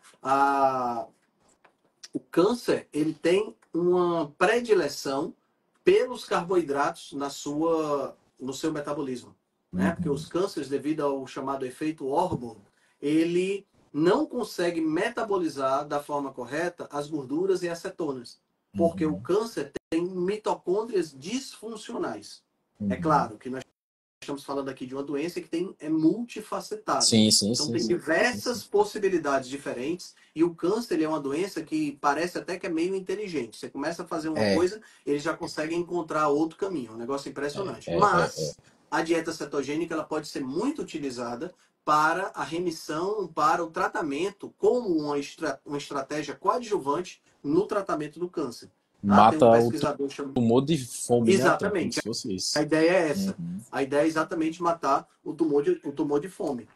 O câncer ele tem uma predileção pelos carboidratos no seu metabolismo. Né? Porque os cânceres, devido ao chamado efeito Orban, ele não consegue metabolizar da forma correta as gorduras e as cetonas. Porque o câncer tem mitocôndrias disfuncionais. É claro que nós estamos falando aqui de uma doença que é multifacetada. Então tem diversas possibilidades diferentes e o câncer ele é uma doença que parece até que é meio inteligente. Você começa a fazer uma coisa, ele já consegue encontrar outro caminho. Um negócio impressionante. Mas a dieta cetogênica ela pode ser muito utilizada para a remissão, para o tratamento, como uma estratégia coadjuvante no tratamento do câncer. Tá? Mata o tumor de fome, exatamente. Né? Se fosse isso. A ideia é essa. A ideia é exatamente matar o tumor de fome.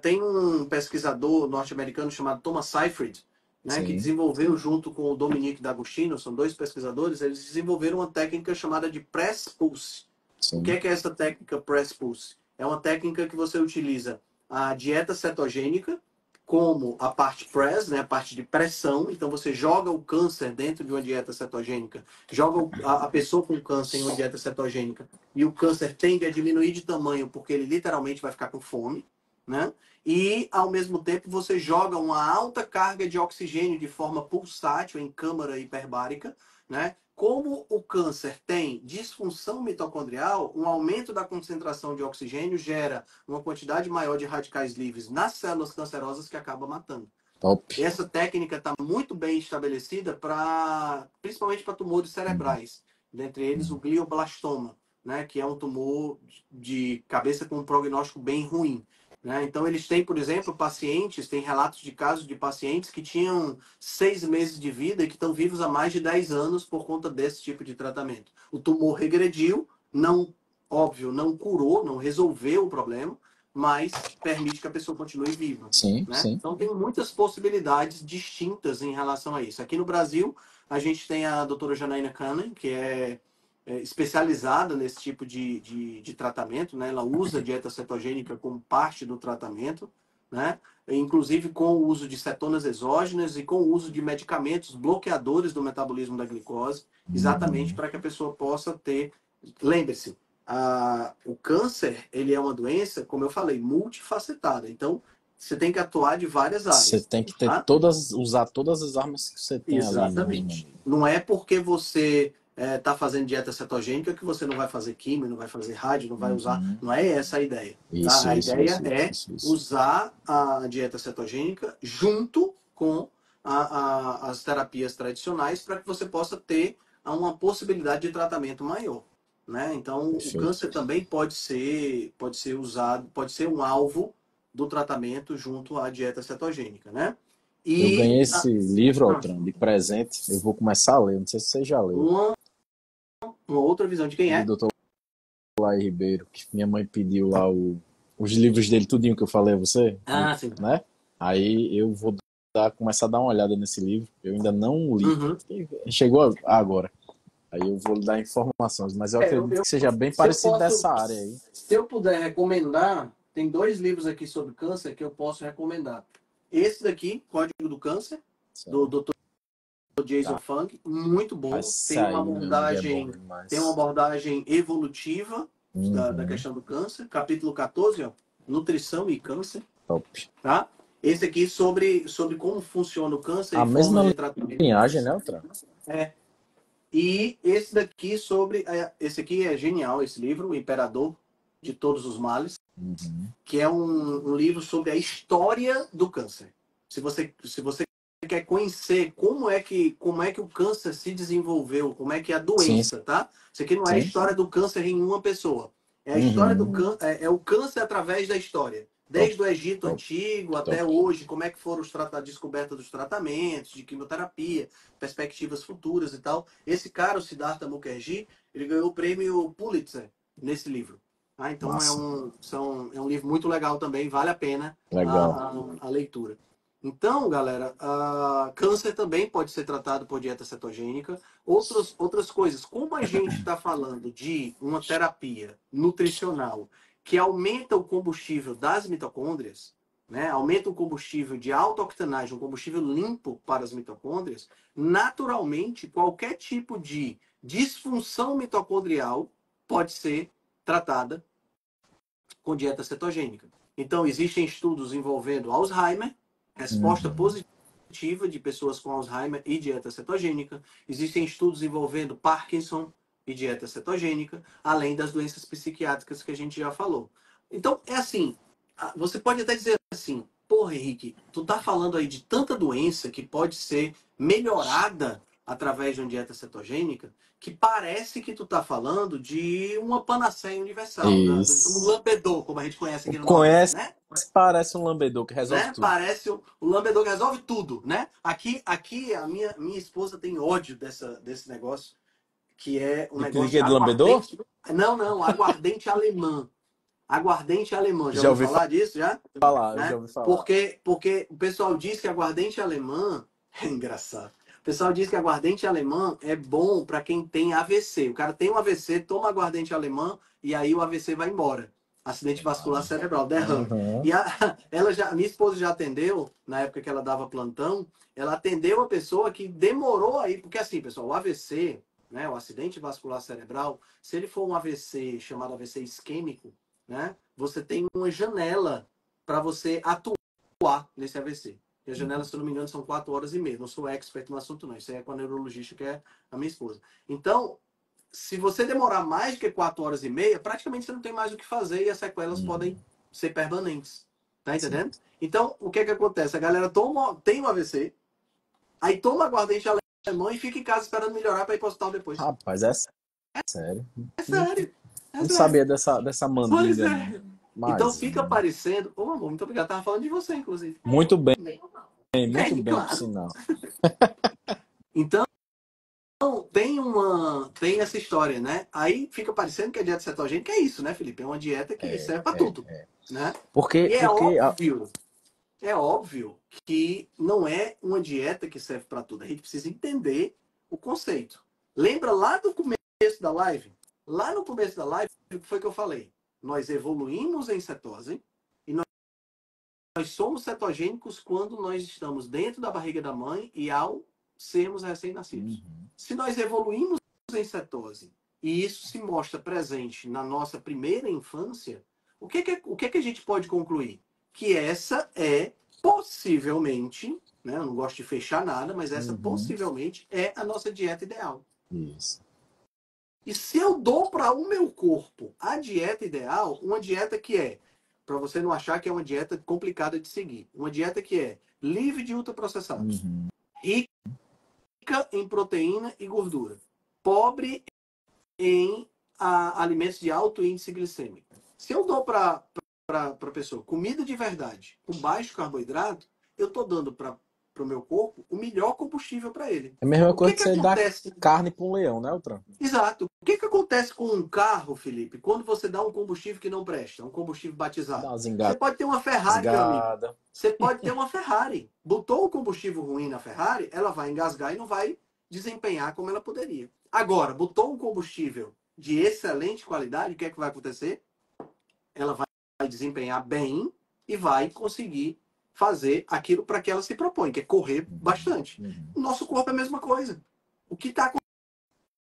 Tem um pesquisador norte-americano chamado Thomas Seyfried, né, que desenvolveu junto com o Dominique D'Agostino, são dois pesquisadores, eles desenvolveram uma técnica chamada de Press Pulse. O que é essa técnica Press Pulse? É uma técnica que você utiliza a dieta cetogênica como a parte press, né, a parte de pressão. Então você joga o câncer dentro de uma dieta cetogênica, joga a pessoa com câncer em uma dieta cetogênica e o câncer tende a diminuir de tamanho porque ele literalmente vai ficar com fome, né? E ao mesmo tempo você joga uma alta carga de oxigênio de forma pulsátil em câmara hiperbárica, né? Como o câncer tem disfunção mitocondrial, um aumento da concentração de oxigênio gera uma quantidade maior de radicais livres nas células cancerosas que acaba matando. Top. Essa técnica está muito bem estabelecida principalmente para tumores cerebrais, dentre eles o glioblastoma, né, que é um tumor de cabeça com um prognóstico bem ruim. Né? Então, eles têm, por exemplo, tem relatos de casos de pacientes que tinham 6 meses de vida e que estão vivos há mais de 10 anos por conta desse tipo de tratamento. O tumor regrediu, não curou, não resolveu o problema, mas permite que a pessoa continue viva. Né? Então, tem muitas possibilidades distintas em relação a isso. Aqui no Brasil, a gente tem a doutora Janaína Kahneman, que é especializada nesse tipo de tratamento, né? Ela usa a dieta cetogênica como parte do tratamento, né? Inclusive com o uso de cetonas exógenas e com o uso de medicamentos bloqueadores do metabolismo da glicose, exatamente para que a pessoa possa ter... Lembre-se, o câncer ele é uma doença, como eu falei, multifacetada. Então, você tem que atuar de várias áreas. Você tem que ter usar todas as armas que você tem. Exatamente. Ali, não é porque você está fazendo dieta cetogênica que você não vai fazer químio, não vai fazer rádio, não vai usar. Não é essa a ideia. Tá? A ideia é usar a dieta cetogênica junto com as terapias tradicionais para que você possa ter uma possibilidade de tratamento maior. Né? Então, o câncer também pode ser usado, pode ser um alvo do tratamento junto à dieta cetogênica, né? Eu ganhei esse livro, Altran, de presente. Eu vou começar a ler, não sei se você já leu. Uma outra visão de quem é? Do Dr. Lai Ribeiro, que minha mãe pediu lá os livros dele, tudinho que eu falei a você. Sim. Né? Aí eu vou começar a dar uma olhada nesse livro. Eu ainda não li. Chegou agora. Aí eu vou dar informações, mas eu acredito que seja bem parecido dessa área aí. Se eu puder recomendar, tem 2 livros aqui sobre câncer que eu posso recomendar. Esse daqui, Código do Câncer, do Dr. Jason Fung, muito bom. Tem uma abordagem evolutiva da questão do câncer. Capítulo 14, ó, Nutrição e Câncer. Top. Tá? Esse aqui sobre como funciona o câncer. A mesma linhagem, né, Altran? E esse daqui esse aqui é genial, esse livro, O Imperador de Todos os Males, que é um livro sobre a história do câncer. Se você quer conhecer como é que o câncer se desenvolveu, como é que é a doença, tá? Isso aqui não é a história do câncer em uma pessoa. É a história do Uhum. é o câncer através da história. Top, Desde o Egito top, Antigo até top. hoje, como é que foram a descoberta dos tratamentos, de quimioterapia, perspectivas futuras e tal. Esse cara, o Siddhartha Mukherjee, ele ganhou o prêmio Pulitzer nesse livro. Ah, então Massa. é um livro muito legal também, vale a pena Legal. a leitura. Então, galera, câncer também pode ser tratado por dieta cetogênica. Outras coisas, como a gente está falando de uma terapia nutricional que aumenta o combustível das mitocôndrias, né? Aumenta o combustível de alta octanagem, um combustível limpo para as mitocôndrias, naturalmente, qualquer tipo de disfunção mitocondrial pode ser tratada com dieta cetogênica. Então, existem estudos envolvendo Alzheimer, resposta Uhum. positiva de pessoas com Alzheimer e dieta cetogênica. Existem estudos envolvendo Parkinson e dieta cetogênica, além das doenças psiquiátricas que a gente já falou. Então, é assim, você pode até dizer assim, porra, Henrique, tu tá falando aí de tanta doença que pode ser melhorada através de uma dieta cetogênica, que parece que tu tá falando de uma panaceia universal, um Isso. lambedor, como a gente conhece aqui no Nordeste, Conhece, né? parece um lambedor que resolve Né? tudo. Parece o lambedor que resolve tudo, né? Aqui a minha esposa tem ódio desse negócio, que é um De negócio de clique de lambedor? aguardente. Não, aguardente alemã. Aguardente alemã, já Já ouviu ouvi falar disso, já? falar, já Né? ouvi falar. Porque o pessoal diz que aguardente alemã é engraçado. O pessoal diz que aguardente alemã é bom para quem tem AVC. O cara tem um AVC, toma aguardente alemã e aí o AVC vai embora. Acidente vascular cerebral, derrame. Uhum. A minha esposa já atendeu, na época que ela dava plantão, ela atendeu a pessoa que demorou aí, porque assim, pessoal, o AVC, né, o acidente vascular cerebral, se ele for um AVC chamado AVC isquêmico, né, você tem uma janela para você atuar nesse AVC. E a janela, se eu não me engano, são 4 horas e meia. Não sou expert no assunto, não. Isso aí é com a neurologista, que é a minha esposa. Então, se você demorar mais do que 4 horas e meia, praticamente você não tem mais o que fazer e as sequelas podem Uhum. ser permanentes. Tá Sim. entendendo? Então, o que é que acontece? A galera tem um AVC, aí toma aguardente alemão e fica em casa esperando melhorar para ir para o hospital depois. Rapaz, é sério. É Não, sério. É não sério. sabia dessa Pois mandinga, não. é. Então Mas, fica parecendo. Ô, amor, muito obrigado. Tava falando de você, inclusive. muito Bem, bem, por claro. sinal. Então, tem essa história, né? Aí fica parecendo que a dieta cetogênica é isso, né, Felipe? É uma dieta que É, serve para é. tudo, né? Porque, E porque é óbvio que não é uma dieta que serve para tudo. A gente precisa entender o conceito. Lembra lá do começo da live? Lá no começo da live, o que foi que eu falei? Nós evoluímos em cetose e nós somos cetogênicos quando nós estamos dentro da barriga da mãe e ao sermos recém-nascidos. Uhum. Se nós evoluímos em cetose e isso se mostra presente na nossa primeira infância, o que a gente pode concluir? Que essa é possivelmente, né, eu não gosto de fechar nada, mas essa Uhum. possivelmente é a nossa dieta ideal. Isso. E se eu dou para o meu corpo a dieta ideal, uma dieta que é, para você não achar que é uma dieta complicada de seguir, uma dieta que é livre de ultraprocessados, Uhum. rica em proteína e gordura, pobre em alimentos de alto índice glicêmico. Se eu dou para a pessoa comida de verdade, com baixo carboidrato, eu estou dando para o meu corpo o melhor combustível para ele. É a mesma O que coisa que que você dá acontece? carne para um leão, né, Altran? Exato. O que que acontece com um carro, Felipe, quando você dá um combustível que não presta, um combustível Dá batizado? umas Você pode ter uma Ferrari, meu amigo. engasgadas. Você pode ter uma Ferrari. Botou o combustível ruim na Ferrari, ela vai engasgar e não vai desempenhar como ela poderia. Agora, botou um combustível de excelente qualidade, o que é que vai acontecer? Ela vai desempenhar bem e vai conseguir fazer aquilo para que ela se propõe, que é correr Uhum. bastante. Uhum. O nosso corpo é a mesma coisa. O que está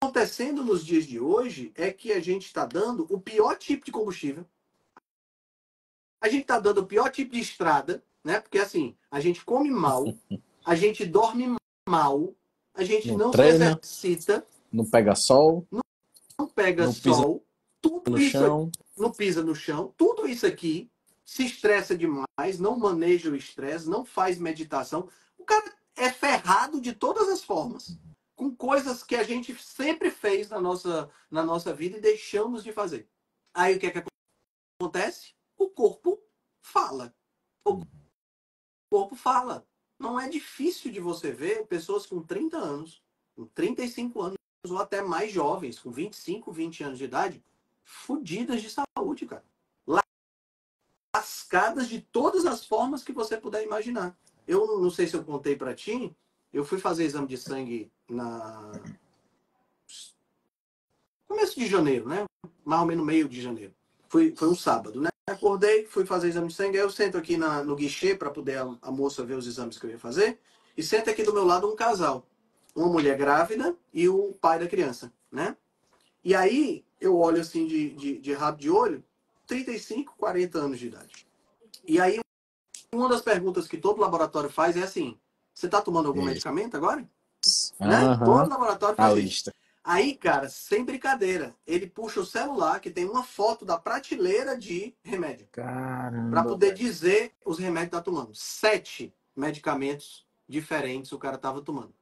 acontecendo nos dias de hoje é que a gente está dando o pior tipo de combustível, a gente está dando o pior tipo de estrada, né? Porque assim, a gente come mal, a gente dorme mal, a gente Não não se treina, exercita, não pega sol, não pega não pisa sol, tudo no isso chão. não pisa no chão, tudo isso aqui se estressa demais, não maneja o estresse, não faz meditação. O cara é ferrado de todas as formas, com coisas que a gente sempre fez na nossa vida e deixamos de fazer. Aí o que é que acontece? O corpo fala. O corpo fala. Não é difícil de você ver pessoas com 30 anos, com 35 anos, ou até mais jovens, com 25, 20 anos de idade, fodidas de saúde, cara. Lascadas de todas as formas que você puder imaginar. Eu não sei se eu contei para ti, eu fui fazer exame de sangue na começo de janeiro, né? Mais ou menos meio de janeiro. Foi um sábado, né? Acordei, fui fazer exame de sangue, aí eu sento aqui no guichê para poder a moça ver os exames que eu ia fazer, e senta aqui do meu lado um casal. Uma mulher grávida e o pai da criança, né? E aí eu olho assim de rabo de olho, 35, 40 anos de idade. E aí uma das perguntas que todo laboratório faz é assim: você está tomando algum Isso. medicamento agora? Né? Todo Aham. laboratório A faz isso. lista. Aí, cara, sem brincadeira, ele puxa o celular que tem uma foto da prateleira de remédio para Caramba, poder velho. dizer os remédios que tá tomando. 7 medicamentos diferentes o cara tava tomando.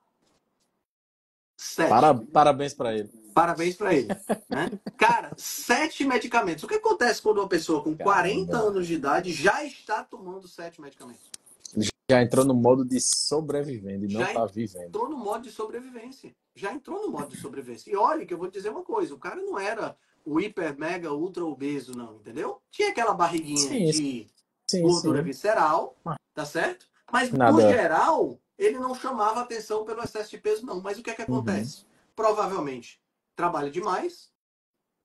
7. Parabéns pra ele. Parabéns para ele, né? Cara, 7 medicamentos. O que acontece quando uma pessoa com 40 Caramba, anos de idade já está tomando 7 medicamentos? já entrou no modo de sobrevivendo e não Já tá vivendo. entrou no modo de sobrevivência. Já entrou no modo de sobrevivência. E olha que eu vou te dizer uma coisa, o cara não era o hiper, mega, ultra obeso, não, entendeu? Tinha aquela barriguinha Sim, de sim, gordura sim. visceral, tá certo? Mas, no Nada. geral, ele não chamava atenção pelo excesso de peso, não. Mas o que é que Uhum. acontece? Provavelmente, trabalha demais,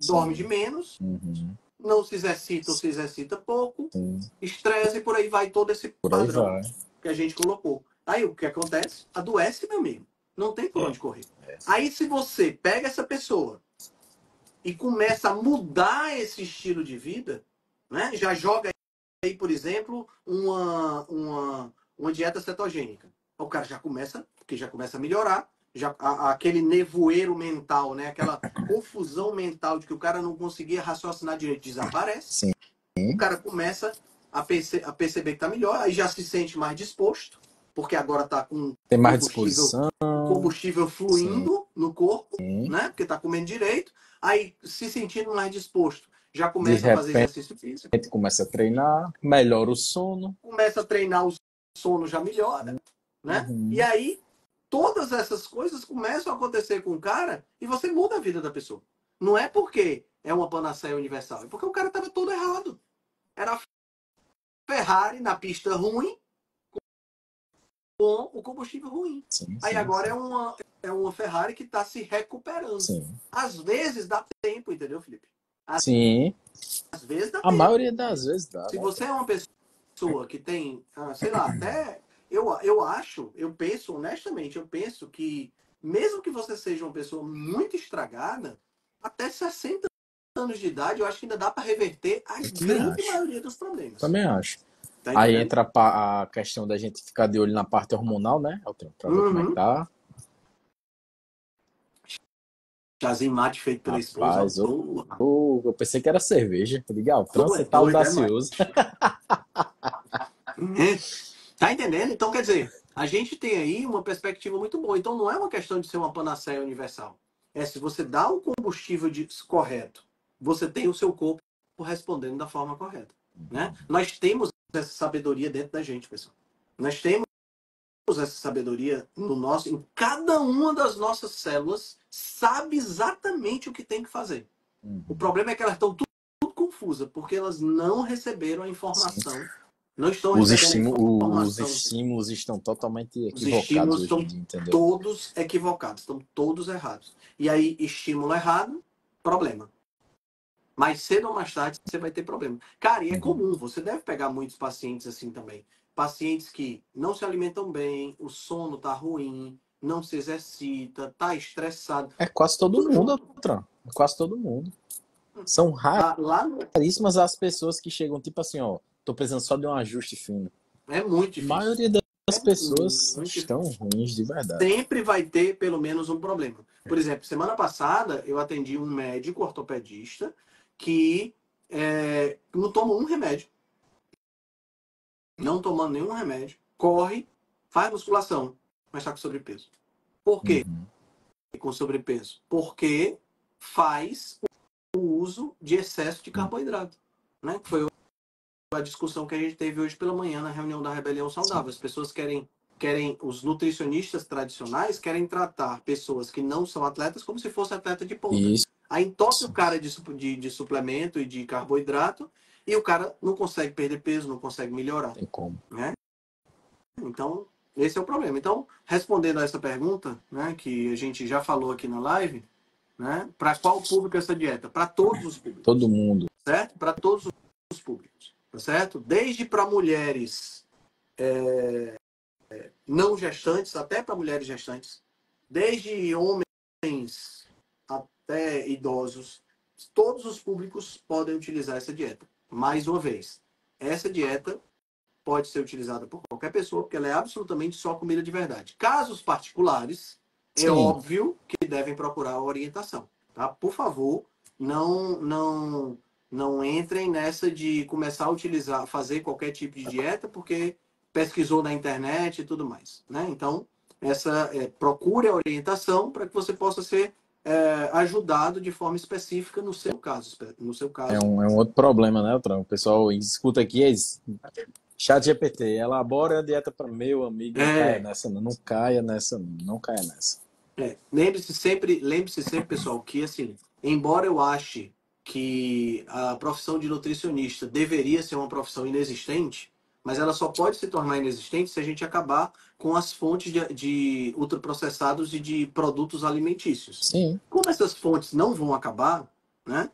dorme de Sim. menos, Uhum. não se exercita ou se exercita pouco, Sim. estresse e por aí vai todo esse Por aí padrão vai. que a gente colocou. Aí o que acontece? Adoece, meu amigo. Não tem por onde correr. Aí se você pega essa pessoa e começa a mudar esse estilo de vida, né? Já joga aí, por exemplo, uma dieta cetogênica. O cara já começa, porque já começa a melhorar, já aquele nevoeiro mental, né? Aquela confusão mental de que o cara não conseguia raciocinar direito desaparece. Sim. O cara começa a perceber que está melhor, aí já se sente mais disposto, porque agora está com Tem mais combustível, disposição. o combustível Sim. fluindo no corpo, né? Porque está comendo direito, aí se sentindo mais disposto, já De começa a fazer repente exercício físico, começa a treinar, melhora o sono. começa a treinar, o sono já melhora, né? E Uhum. aí todas essas coisas começam a acontecer com o cara e você muda a vida da pessoa. Não é porque é uma panaceia universal, é porque o cara estava todo errado. Era a Ferrari na pista ruim, com o combustível ruim. Sim, Aí sim, agora sim. é uma Ferrari que está se recuperando. Sim. Às vezes dá tempo, entendeu, Felipe? Sim. Às vezes dá A tempo. maioria das vezes dá, Se dá você é tempo. uma pessoa que tem, sei lá, até eu acho, eu penso honestamente, eu penso que mesmo que você seja uma pessoa muito estragada, até 60 anos de idade, eu acho que ainda dá para reverter a Eu também grande acho. maioria dos problemas. Também acho. Tá Aí entendendo? entra a questão da gente ficar de olho na parte hormonal, né, Elton? Pra ver como é que Uhum. tá. Chazinho mate feito pela esposa, ó, Rapaz, porra. eu pensei que era cerveja. Eu digo, Altran, Tu é você tá doido, é, mano? audacioso. Tá entendendo? Então, quer dizer, a gente tem aí uma perspectiva muito boa. Então, não é uma questão de ser uma panaceia universal. É se você dá o combustível correto, você tem o seu corpo respondendo da forma correta. Né? Nós temos essa sabedoria dentro da gente, pessoal. Nós temos essa sabedoria no nosso, em cada uma das nossas células, sabe exatamente o que tem que fazer. O problema é que elas estão tudo confusas, porque elas não receberam a Sim. informação, não estão Os recebendo a os informação. estímulos estão totalmente Os equivocados estímulos hoje em estão dia, entendeu? todos equivocados, estão todos errados. E aí, estímulo errado, problema. Mais cedo ou mais tarde, você vai ter problema. Cara, e é Uhum. comum, você deve pegar muitos pacientes assim também. Pacientes que não se alimentam bem, o sono tá ruim, não se exercita, tá estressado. É quase todo Tudo mundo, junto. Altran. É quase todo mundo. São Lá no... raríssimas as pessoas que chegam, tipo assim, ó, tô precisando só de um ajuste fino. É muito A difícil. maioria das É pessoas muito estão difícil. ruins de verdade. Sempre vai ter pelo menos um problema. Por exemplo, semana passada eu atendi um médico ortopedista que não toma um remédio, não tomando nenhum remédio, corre, faz musculação, mas está com sobrepeso. Por quê Uhum. com sobrepeso? Porque faz o uso de excesso de carboidrato, né? Que foi a discussão que a gente teve hoje pela manhã na reunião da Rebelião Saudável. As pessoas os nutricionistas tradicionais querem tratar pessoas que não são atletas como se fosse atleta de ponta. Isso. Aí entope o cara de suplemento e de carboidrato e o cara não consegue perder peso, não consegue melhorar. Tem como. Né? Então, esse é o problema. Então, respondendo a essa pergunta, né, que a gente já falou aqui na live, né, para qual público essa dieta? Para todos os públicos. Todo mundo. Certo? Para todos os públicos. Tá certo? Desde para mulheres não gestantes, até para mulheres gestantes. Desde homens até idosos. Todos os públicos podem utilizar essa dieta. Mais uma vez, essa dieta pode ser utilizada por qualquer pessoa, porque ela é absolutamente só comida de verdade. Casos particulares, Sim. é óbvio que devem procurar a orientação. Tá? Por favor, não entrem nessa de começar a utilizar, fazer qualquer tipo de dieta, porque pesquisou na internet e tudo mais. Né? Então, procure a orientação para que você possa ser ajudado de forma específica no seu caso. É um outro problema, né, Trump? O pessoal escuta aqui, Chat GPT, elabora a dieta para meu amigo, não caia nessa, não caia nessa, não caia nessa. Lembre-se sempre, pessoal, que assim, embora eu ache que a profissão de nutricionista deveria ser uma profissão inexistente, mas ela só pode se tornar inexistente se a gente acabar com as fontes de ultraprocessados e de produtos alimentícios. Sim. Como essas fontes não vão acabar, né?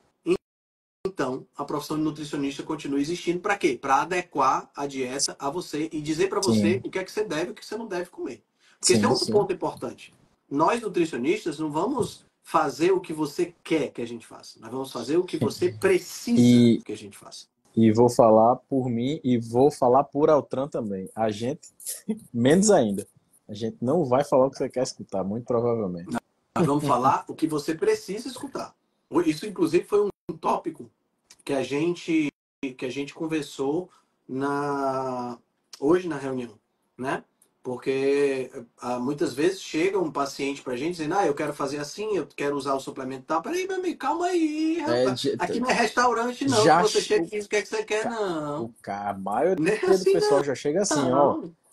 Então, a profissão de nutricionista continua existindo para quê? Para adequar a dieta a você e dizer para você o que é que você deve e o que você não deve comer. Porque esse é outro ponto importante. Nós, nutricionistas, não vamos fazer o que você quer que a gente faça. Nós vamos fazer o que você precisa que a gente faça. E vou falar por mim e vou falar por Altran também. A gente, menos ainda, a gente não vai falar o que você quer escutar, muito provavelmente. Nós vamos falar o que você precisa escutar. Isso, inclusive, foi um tópico que a gente conversou hoje na reunião, né? Porque muitas vezes chega um paciente pra gente dizendo, eu quero fazer assim, eu quero usar o suplemento tal. Peraí, meu amigo, calma aí, rapaz. Aqui não é restaurante, não. Que você chega e diz o que é que você quer, não. A maioria assim, do pessoal já chega assim,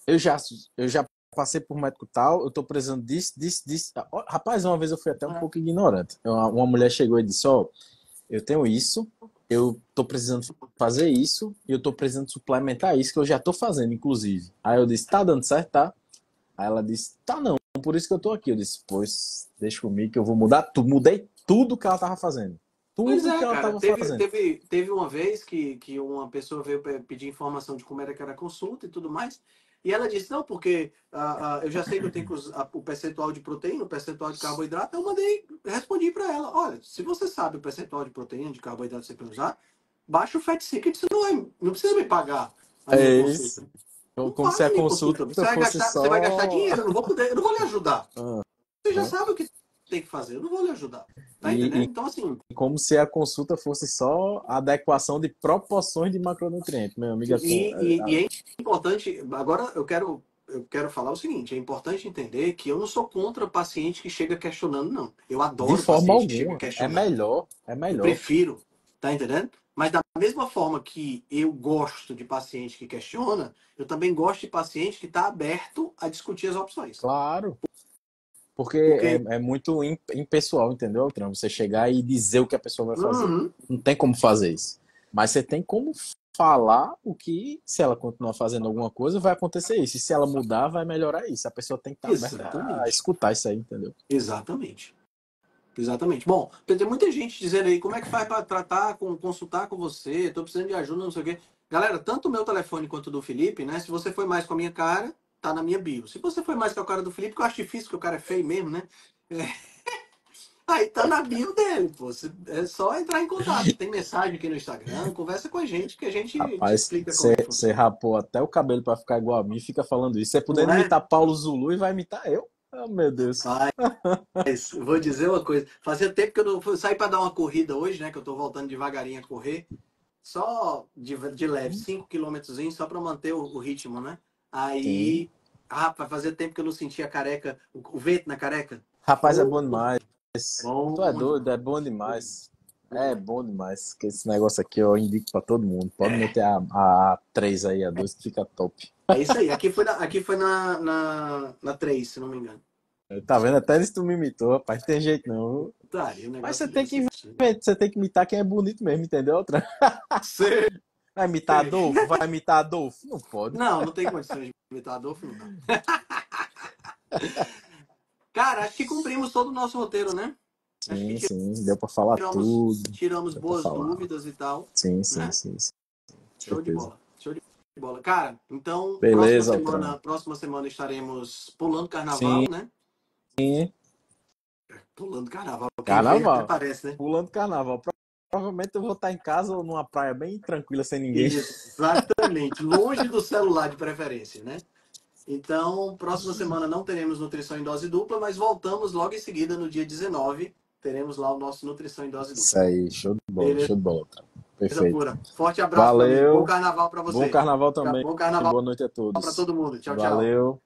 eu já passei por médico tal, eu tô precisando disso. Rapaz, uma vez eu fui até um pouco ignorante. Uma mulher chegou e disse, eu tenho isso, eu tô precisando fazer isso e eu tô precisando suplementar isso, que eu já tô fazendo, inclusive. Aí eu disse, tá dando certo, tá? Aí ela disse, tá não, por isso que eu tô aqui. Eu disse, pois, deixa comigo que eu vou mudar tudo. Mudei tudo que ela tava fazendo. Tudo que ela tava fazendo. Teve uma vez que uma pessoa veio pedir informação de como era que era a consulta e tudo mais. E ela disse, não, porque eu já sei que eu tenho que usar o percentual de proteína, o percentual de carboidrato. Eu respondi para ela, olha, se você sabe o percentual de proteína, de carboidrato que você pode usar, baixa o Fat Secret, você não precisa me pagar a minha consulta. Como se a consulta você vai gastar dinheiro, eu não vou lhe ajudar. Você já sabe o que tem que fazer, eu não vou lhe ajudar. Tá entendendo? Então, assim... Como se a consulta fosse só a adequação de proporções de macronutrientes, meu amigo. E é importante, agora eu quero falar o seguinte, é importante entender que eu não sou contra o paciente que chega questionando, não. Eu adoro de forma paciente que chega alguma. questionando. É melhor. Eu prefiro, tá entendendo? Mas da mesma forma que eu gosto de paciente que questiona, eu também gosto de paciente que está aberto a discutir as opções. Claro. Porque é muito impessoal, entendeu, Altran? Você chegar e dizer o que a pessoa vai fazer. Não tem como fazer isso. Mas você tem como falar o que, se ela continuar fazendo alguma coisa, vai acontecer isso. E se ela mudar, vai melhorar isso. A pessoa tem que estar aberta a escutar isso aí, entendeu? Exatamente. Bom, tem muita gente dizendo aí, como é que faz para consultar com você? Estou precisando de ajuda, não sei o quê. Galera, tanto o meu telefone quanto o do Felipe, né? Se você foi mais com a minha cara, tá na minha bio. Se você foi mais com a cara do Felipe, que eu acho difícil, porque o cara é feio mesmo, né? Aí tá na bio dele, pô. É só entrar em contato. Tem mensagem aqui no Instagram, conversa com a gente, que a gente te explica como é que funciona. Você rapou até o cabelo para ficar igual a mim, fica falando isso. Você podendo imitar Paulo Zulu e vai imitar eu? Oh, meu Deus. Mas vou dizer uma coisa. Fazia tempo que eu não saí para dar uma corrida hoje, né? Que eu tô voltando devagarinho a correr. Só de leve, 5 quilômetrozinhos, só para manter o ritmo, né? Aí, rapaz, fazia tempo que eu não sentia careca, o vento na careca. Rapaz, é bom demais. Tu é doido, é bom demais. É bom demais. Que esse negócio aqui eu indico pra todo mundo. Pode meter a 3 aí, a 2 que fica top. É isso aí. Aqui foi na 3, se não me engano. Tá vendo? Até se tu me imitou, rapaz. Não tem jeito não. Tá, e o Mas negócio você tem que desse. você tem que imitar quem é bonito mesmo, entendeu? Outra. Sei. Vai imitar Adolfo? Vai imitar Adolfo? Não pode. Não, não tem condições de imitar Adolfo, não dá. Cara, acho que cumprimos todo o nosso roteiro, né? Acho que Sim, sim. Deu pra falar tiramos, tudo. tiramos Deu pra boas falar. dúvidas e tal, Sim, sim, né? sim, sim. Show de Certeza. bola. Show de bola. Cara, então, Beleza, Altran. próxima semana estaremos pulando Sim, carnaval, né? Pulando carnaval. Quem vê até carnaval. parece, né? Pulando carnaval. Provavelmente eu vou estar em casa ou numa praia bem tranquila, sem ninguém. Exatamente. Longe do celular de preferência, né? Então, próxima semana não teremos nutrição em dose dupla, mas voltamos logo em seguida, no dia 19. Teremos lá o nosso nutrição em dose Isso dupla. aí, Beleza show de bola, cara. Perfeito. pura. Forte abraço, meu amigo. Bom Valeu, carnaval para bom você. carnaval também Bom e carnaval boa noite a para todos. todo mundo. Tchau, tchau. Valeu.